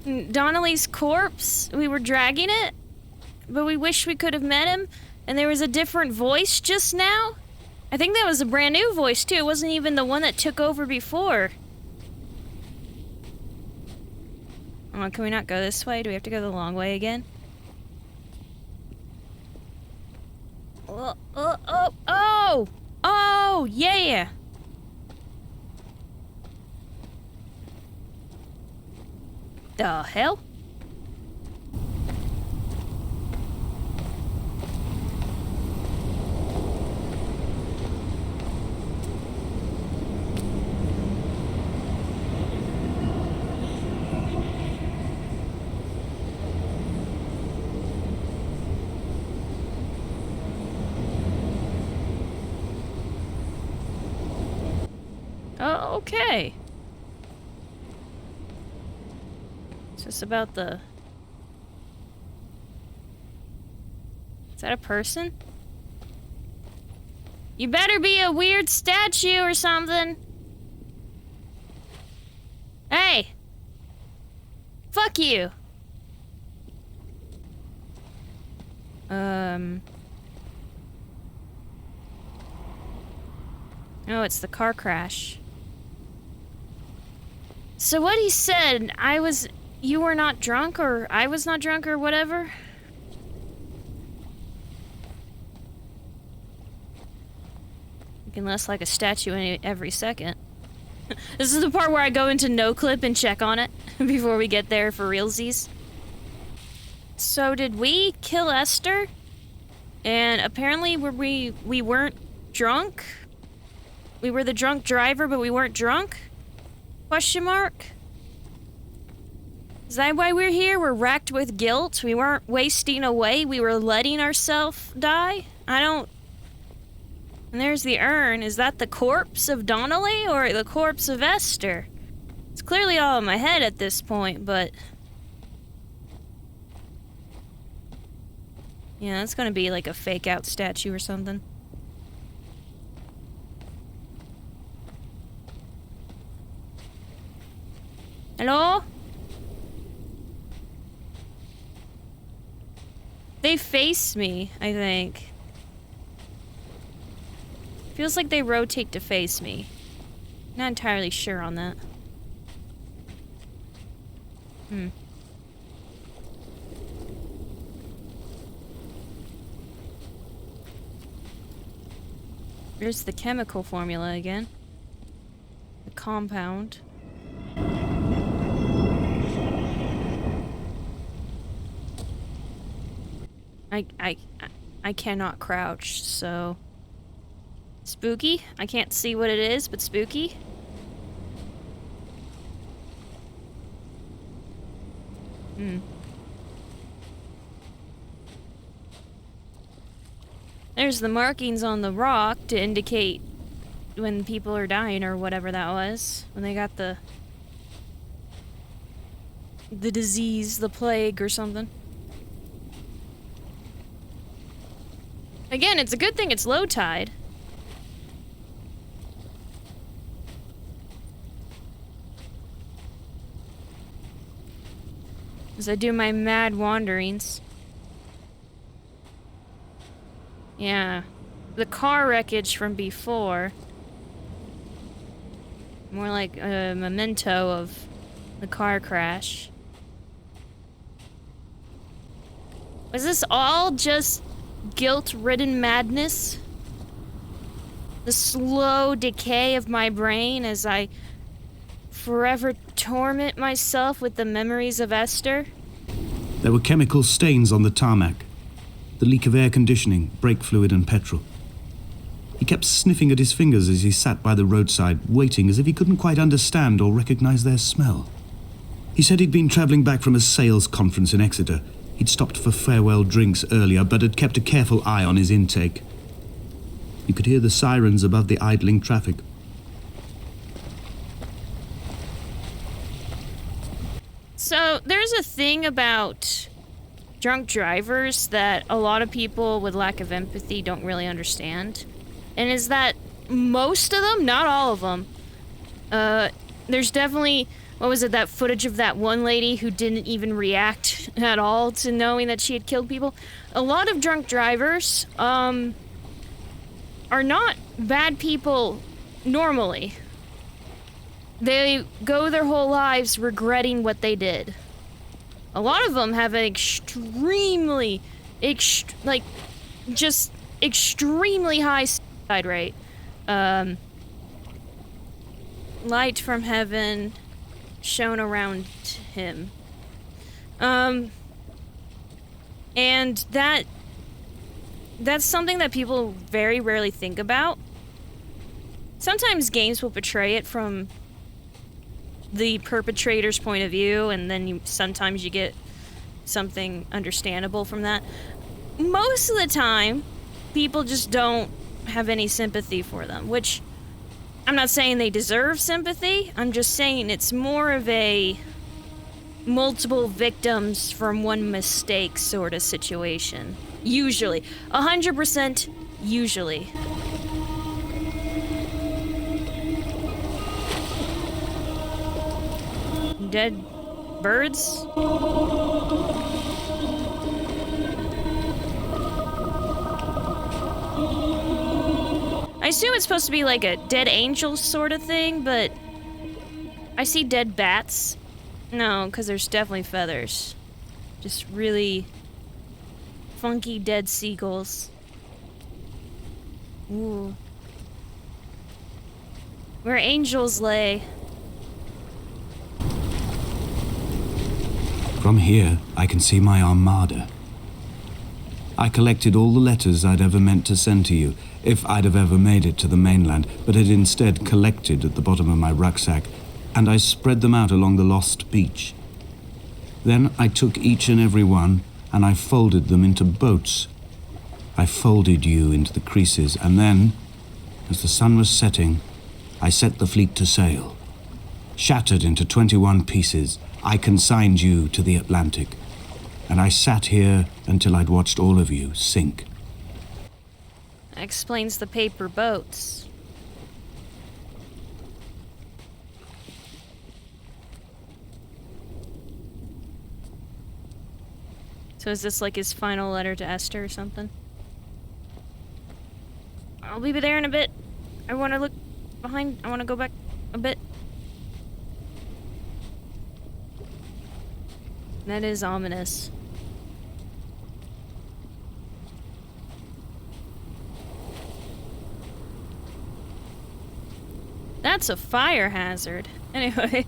Donnelly's corpse? We were dragging it? But we wish we could have met him? And there was a different voice just now? I think that was a brand new voice too. It wasn't even the one that took over before. Oh, can we not go this way? Do we have to go the long way again? Oh, yeah. The hell? Oh, okay. It's just about the... Is that a person? You better be a weird statue or something. Hey! Fuck you! Oh, it's the car crash. So what he said, you were not drunk, or I was not drunk, or whatever? Looking less like a statue every second. This is the part where I go into no clip and check on it before we get there for realsies. So did we kill Esther? And apparently we weren't drunk? We were the drunk driver, but we weren't drunk? Question mark? Is that why we're here? We're racked with guilt? We weren't wasting away? We were letting ourselves die? I don't... And there's the urn. Is that the corpse of Donnelly or the corpse of Esther? It's clearly all in my head at this point, but... Yeah, that's gonna be like a fake-out statue or something. Hello? They face me, I think. Feels like they rotate to face me. Not entirely sure on that. There's the chemical formula again. The compound. I cannot crouch, so... Spooky? I can't see what it is, but spooky? There's the markings on the rock to indicate when people are dying or whatever that was. When they got the disease, the plague or something. Again, it's a good thing it's low tide. As I do my mad wanderings. Yeah. The car wreckage from before. More like a memento of the car crash. Was this all just guilt-ridden madness? The slow decay of my brain as I forever torment myself with the memories of Esther? There were chemical stains on the tarmac, the leak of air conditioning, brake fluid and petrol. He kept sniffing at his fingers as he sat by the roadside, waiting as if he couldn't quite understand or recognize their smell. He said he'd been traveling back from a sales conference in Exeter. He'd stopped for farewell drinks earlier, but had kept a careful eye on his intake. You could hear the sirens above the idling traffic. So, there's a thing about drunk drivers that a lot of people with lack of empathy don't really understand. And is that most of them, not all of them, there's definitely, what was it, that footage of that one lady who didn't even react at all to knowing that she had killed people? A lot of drunk drivers, are not bad people normally. They go their whole lives regretting what they did. A lot of them have an extremely, just extremely high suicide rate. Light from heaven shone around him. And that's something that people very rarely think about. Sometimes games will portray it from the perpetrator's point of view, and then sometimes you get something understandable from that. Most of the time, people just don't have any sympathy for them, which I'm not saying they deserve sympathy. I'm just saying it's more of a multiple victims from one mistake sort of situation. Usually. 100% usually. Dead birds? I assume it's supposed to be like a dead angel sort of thing, but I see dead bats. No, because there's definitely feathers. Just really funky dead seagulls. Ooh. Where angels lay. From here, I can see my armada. I collected all the letters I'd ever meant to send to you, if I'd have ever made it to the mainland, but had instead collected at the bottom of my rucksack, and I spread them out along the lost beach. Then I took each and every one, and I folded them into boats. I folded you into the creases, and then, as the sun was setting, I set the fleet to sail. Shattered into 21 pieces, I consigned you to the Atlantic, and I sat here until I'd watched all of you sink. That explains the paper boats. So is this like his final letter to Esther or something? I'll be there in a bit. I want to look behind. I want to go back a bit. That is ominous. That's a fire hazard. Anyway.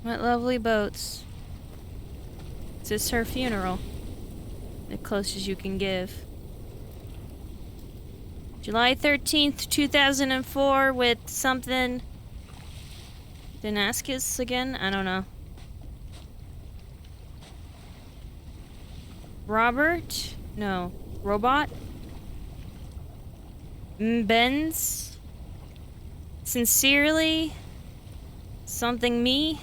What lovely boats. Is this her funeral? The closest you can give. July 13th, 2004 with something... Damascus again? I don't know. Robert? No. Robot? Benz? Sincerely? Something me?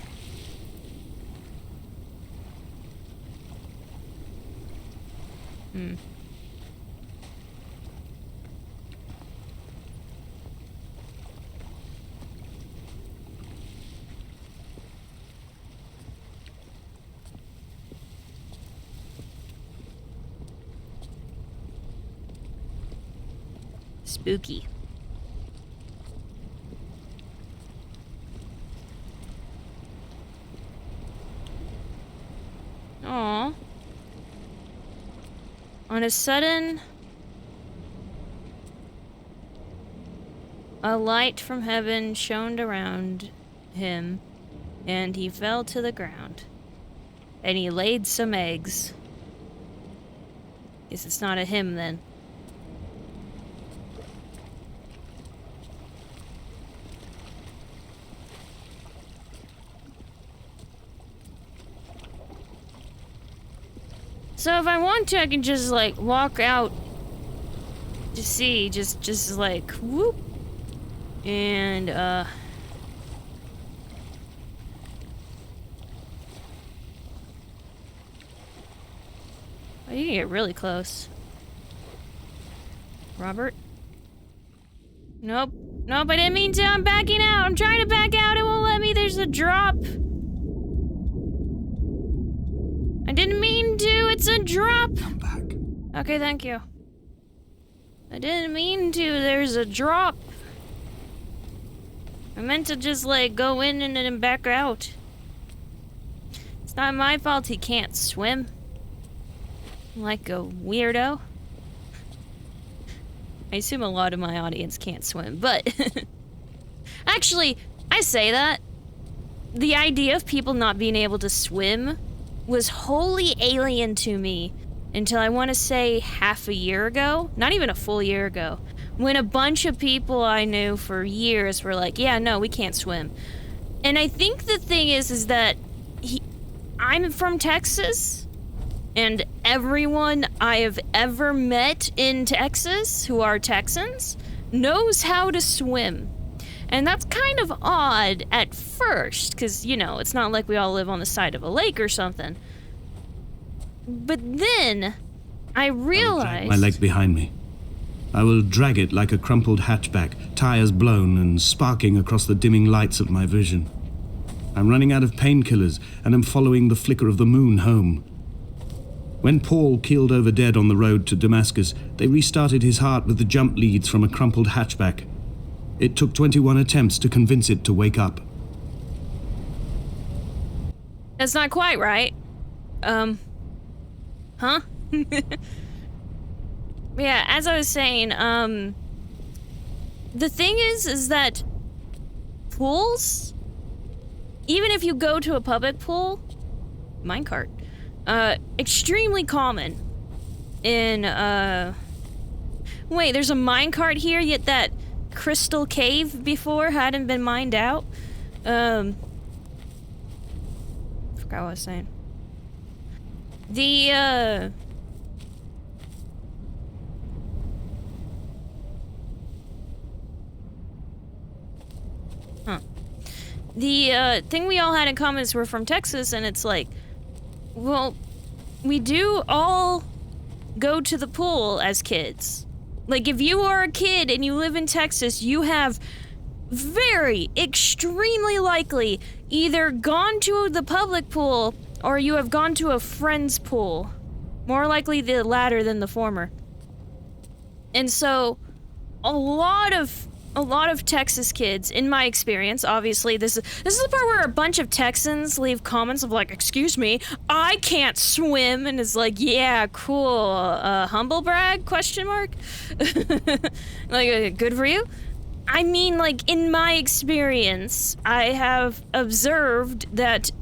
Spooky. Aww. On a sudden, a light from heaven shone around him, and he fell to the ground. And he laid some eggs. Guess it's not a him then. So if I want to, I can just like walk out to sea, just like whoop, and oh, you can get really close. Robert? Nope, I didn't mean to. I'm backing out. I'm trying to back out. It won't let me. There's a drop. I didn't mean to, it's a drop! Come back. Okay, thank you. I didn't mean to, there's a drop. I meant to just, like, go in and then back out. It's not my fault he can't swim. Like a weirdo. I assume a lot of my audience can't swim, but... Actually, I say that. The idea of people not being able to swim was wholly alien to me until I want to say half a year ago, not even a full year ago, when a bunch of people I knew for years were like, yeah, no, we can't swim. And I think the thing is that I'm from Texas, and everyone I have ever met in Texas who are Texans knows how to swim. And that's kind of odd at first, because, you know, it's not like we all live on the side of a lake or something. But then, I realized... My leg behind me. I will drag it like a crumpled hatchback, tires blown and sparking across the dimming lights of my vision. I'm running out of painkillers, and am following the flicker of the moon home. When Paul keeled over dead on the road to Damascus, they restarted his heart with the jump leads from a crumpled hatchback. It took 21 attempts to convince it to wake up. That's not quite right. Huh? Yeah, as I was saying, the thing is that pools, even if you go to a public pool, minecart, extremely common in, wait, there's a minecart here, yet that crystal cave before hadn't been mined out. Forgot what I was saying. The thing we all had in common is we're from Texas, and it's like, well, we do all go to the pool as kids. Like, if you are a kid and you live in Texas, you have very extremely likely either gone to the public pool or you have gone to a friend's pool. More likely the latter than the former. And so, a lot of Texas kids, in my experience, obviously, this is the part where a bunch of Texans leave comments of like, excuse me, I can't swim, and it's like, yeah, cool, humble brag, question mark? Like, good for you? I mean, like, in my experience, I have observed that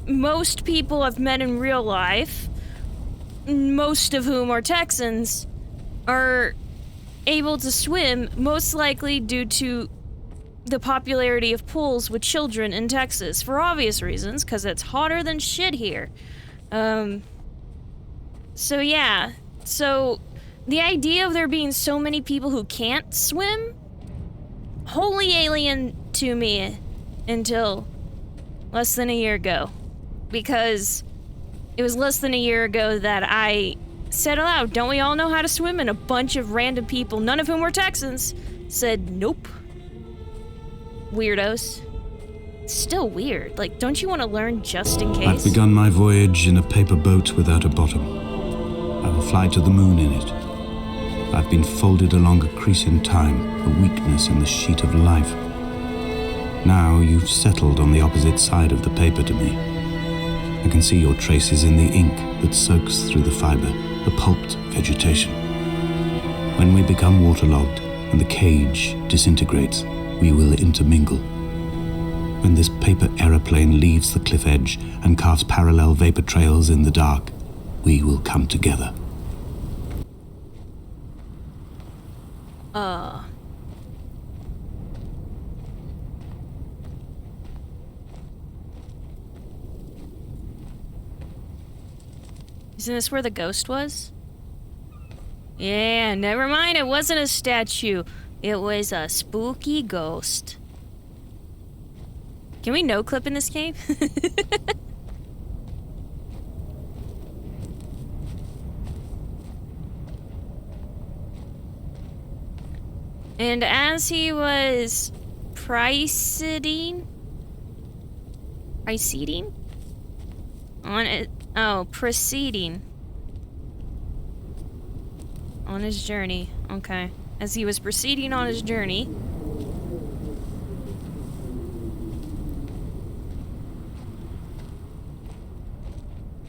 most people I've met in real life, most of whom are Texans, are able to swim, most likely due to the popularity of pools with children in Texas, for obvious reasons, because it's hotter than shit here. So yeah. So, the idea of there being so many people who can't swim, wholly alien to me until less than a year ago. Because it was less than a year ago that I said aloud, don't we all know how to swim? And a bunch of random people, none of whom were Texans, said nope. Weirdos. It's still weird. Like, don't you want to learn just in case? I've begun my voyage in a paper boat without a bottom. I will fly to the moon in it. I've been folded along a crease in time, a weakness in the sheet of life. Now you've settled on the opposite side of the paper to me. I can see your traces in the ink that soaks through the fiber, the pulped vegetation. When we become waterlogged and the cage disintegrates, we will intermingle. When this paper aeroplane leaves the cliff edge and carves parallel vapor trails in the dark, we will come together. Isn't this where the ghost was? Yeah, never mind, it wasn't a statue. It was a spooky ghost. Can we no-clip in this game? And as he was proceeding on it. Oh, proceeding on his journey. Okay. As he was proceeding on his journey.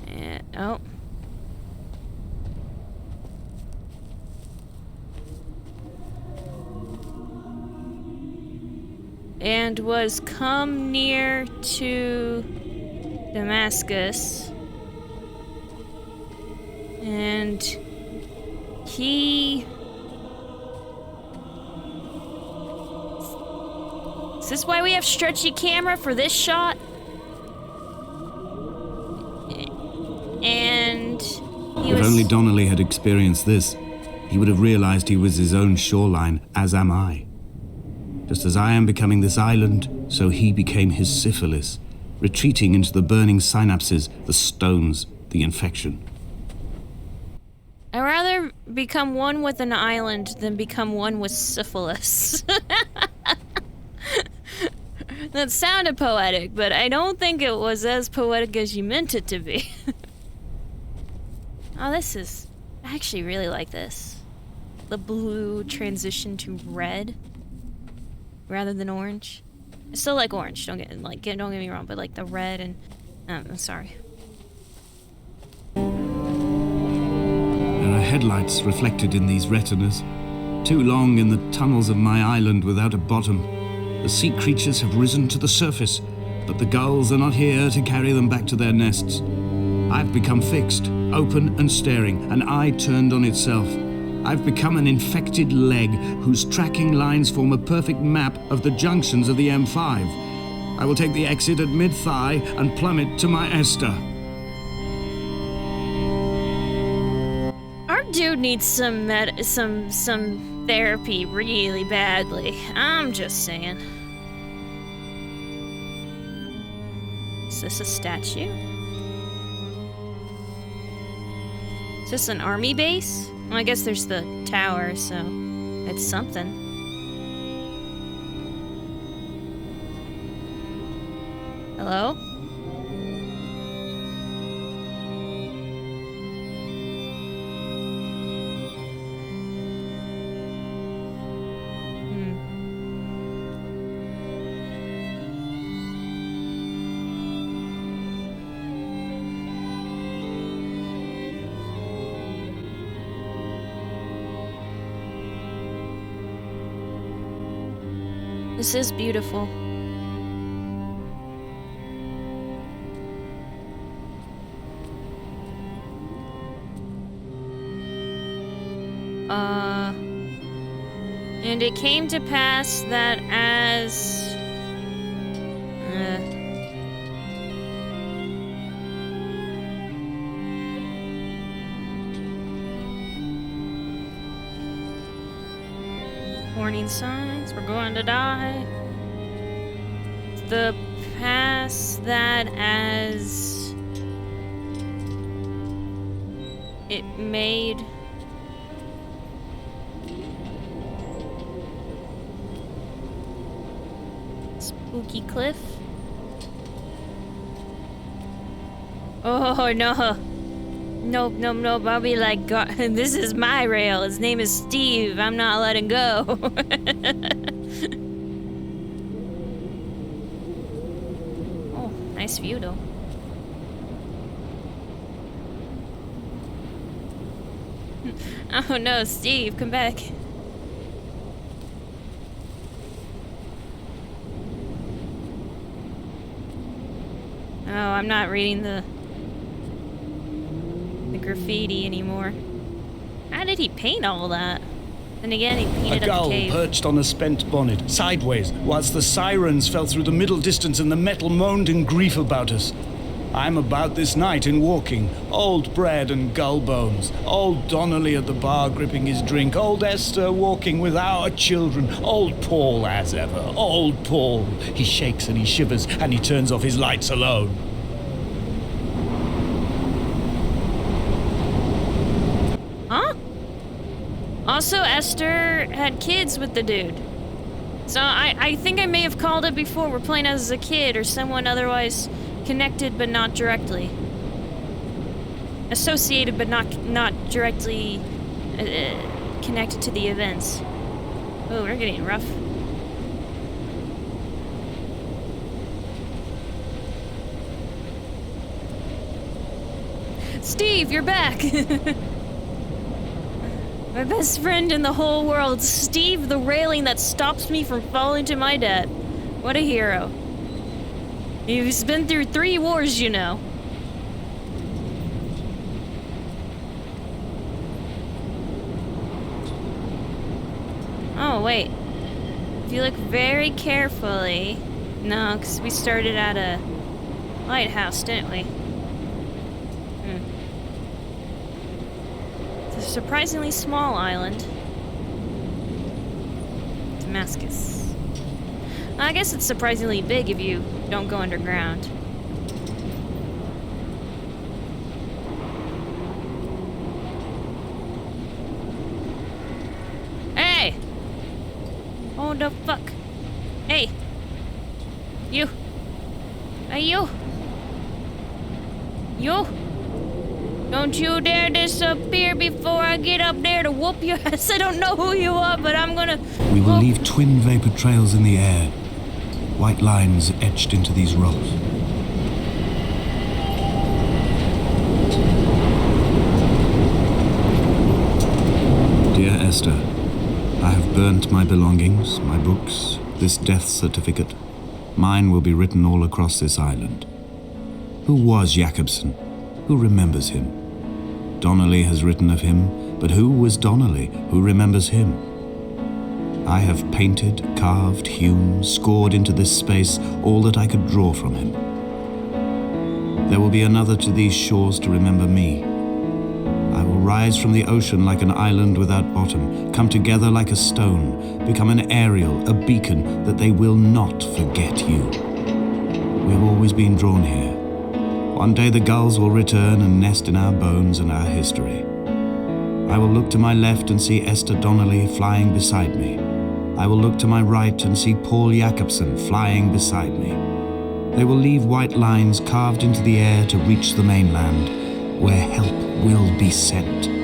And, oh. And was come near to Damascus. And he... Is this why we have stretchy camera for this shot? And he If was... only Donnelly had experienced this, he would have realized he was his own shoreline, as am I. Just as I am becoming this island, so he became his syphilis, retreating into the burning synapses, the stones, the infection. I'd rather become one with an island than become one with syphilis. That sounded poetic, but I don't think it was as poetic as you meant it to be. Oh, this is... I actually really like this. The blue transition to red rather than orange. I still like orange, don't get me wrong, but like the red and... I'm sorry. There are headlights reflected in these retinas. Too long in the tunnels of my island without a bottom. The sea creatures have risen to the surface, but the gulls are not here to carry them back to their nests. I've become fixed, open and staring, an eye turned on itself. I've become an infected leg whose tracking lines form a perfect map of the junctions of the M5. I will take the exit at mid-thigh and plummet to my Esther. Our dude needs some therapy really badly. I'm just saying. Is this a statue? Is this an army base? Well, I guess there's the tower, so it's something. Hello? This is beautiful. And it came to pass that as... warning signs, we're going to die. The pass that as it made spooky cliff. Oh no. Nope, I'll be like, God, this is my rail. His name is Steve. I'm not letting go. Oh, nice view, though. Oh no, Steve, come back. Oh, I'm not reading the graffiti anymore. How did he paint all that? And again, he painted a gull up the cave. perched on a spent bonnet, sideways, whilst the sirens fell through the middle distance and the metal moaned in grief about us. I'm about this night in walking, old bread and gull bones, old Donnelly at the bar gripping his drink, old Esther walking with our children, old Paul as ever, old Paul. He shakes and he shivers and he turns off his lights alone. Huh? Also, Esther had kids with the dude. So I think I may have called it before. We're playing as a kid or someone otherwise connected but not directly. Associated but not directly connected to the events. Oh, we're getting rough. Steve, you're back! My best friend in the whole world, Steve, the railing that stops me from falling to my death. What a hero. He's been through 3 wars, you know. Oh, wait. If you look very carefully... No, because we started at a lighthouse, didn't we? It's a surprisingly small island. Damascus. I guess it's surprisingly big if you don't go underground. Hey! Oh, the fuck? Hey! You! Hey, you! You! Don't you dare disappear before I get up there to whoop your ass. I don't know who you are, but I'm gonna... We will leave twin vapor trails in the air. White lines etched into these rocks. Dear Esther, I have burnt my belongings, my books, this death certificate. Mine will be written all across this island. Who was Jakobsen? Who remembers him? Donnelly has written of him, but who was Donnelly? Who remembers him? I have painted, carved, hewn, scored into this space all that I could draw from him. There will be another to these shores to remember me. I will rise from the ocean like an island without bottom, come together like a stone, become an aerial, a beacon, that they will not forget you. We have always been drawn here. One day the gulls will return and nest in our bones and our history. I will look to my left and see Esther Donnelly flying beside me. I will look to my right and see Paul Jacobson flying beside me. They will leave white lines carved into the air to reach the mainland, where help will be sent.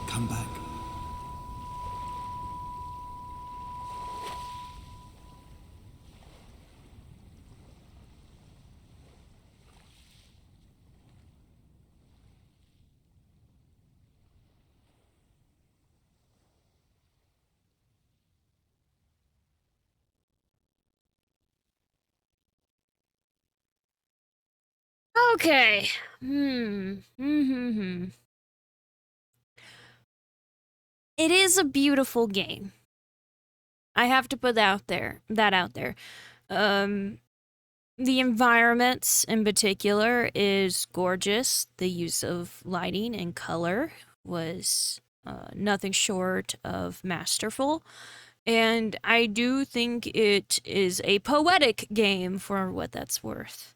Come back. Okay. It is a beautiful game. I have to put that out there. The environments in particular is gorgeous. The use of lighting and color was nothing short of masterful. And I do think it is a poetic game for what that's worth.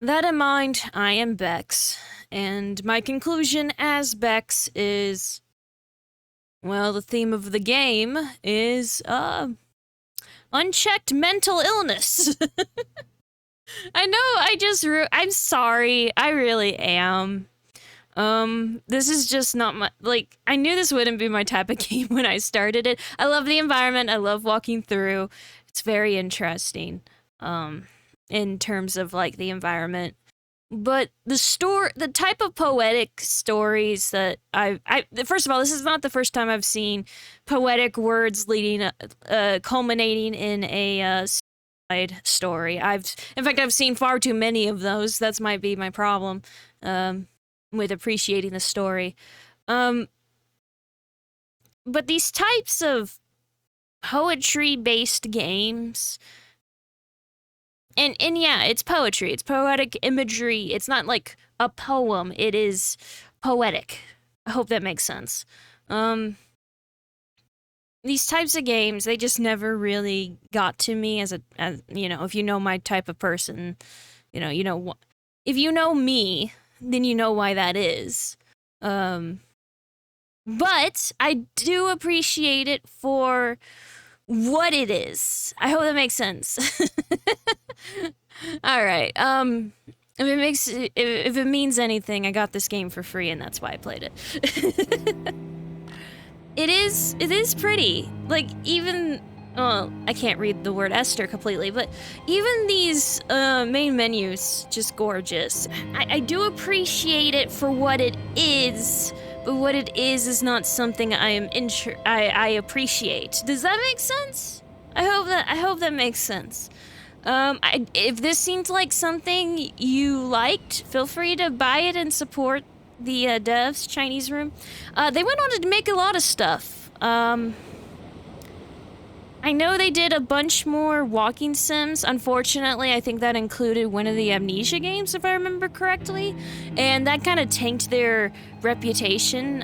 That in mind, I am Bex, and my conclusion as Bex is, well, the theme of the game is, unchecked mental illness. I know, I'm sorry, I really am. This is just not my, like, I knew this wouldn't be my type of game when I started it. I love the environment, I love walking through, it's very interesting, in terms of, like, the environment. But the type of poetic stories that first of all, this is not the first time I've seen poetic words culminating in a side story. In fact, I've seen far too many of those. That might be my problem, with appreciating the story. But these types of poetry-based games, and yeah, it's poetry. It's poetic imagery. It's not like a poem. It is poetic. I hope that makes sense. These types of games, they just never really got to me as you know, if you know my type of person, you know, if you know me, then you know why that is. But I do appreciate it for what it is. I hope that makes sense. All right. If it means anything, I got this game for free, and that's why I played it. It is pretty. Like, even well, I can't read the word Esther completely, but even these main menus, just gorgeous. I do appreciate it for what it is, but what it is not something I appreciate. Does that make sense? I hope that makes sense. If this seems like something you liked, feel free to buy it and support the devs, Chinese Room. They went on to make a lot of stuff. I know they did a bunch more walking sims. Unfortunately, I think that included one of the Amnesia games, if I remember correctly. And that kind of tanked their reputation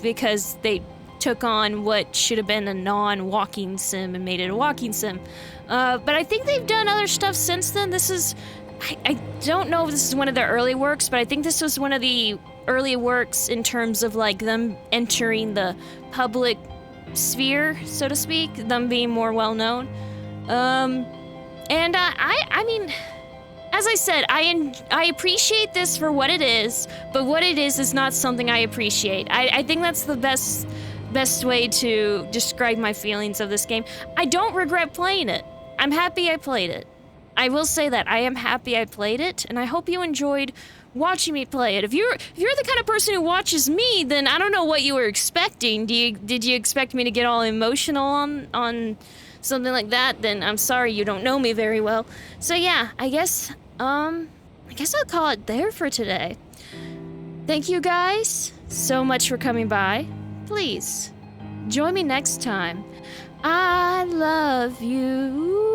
because they took on what should have been a non-walking sim and made it a walking sim. But I think they've done other stuff since then. This is... I don't know if this is one of their early works, but I think this was one of the early works in terms of, like, them entering the public sphere, so to speak, them being more well-known. I mean, as I said, I appreciate this for what it is, but what it is not something I appreciate. I think that's the best way to describe my feelings of this game. I don't regret playing it. I'm happy I played it. I will say that. I am happy I played it, and I hope you enjoyed watching me play it. If you're the kind of person who watches me, then I don't know what you were expecting. Did you expect me to get all emotional on something like that? Then I'm sorry, you don't know me very well. So yeah, I guess I'll call it there for today. Thank you guys so much for coming by. Please join me next time. I love you.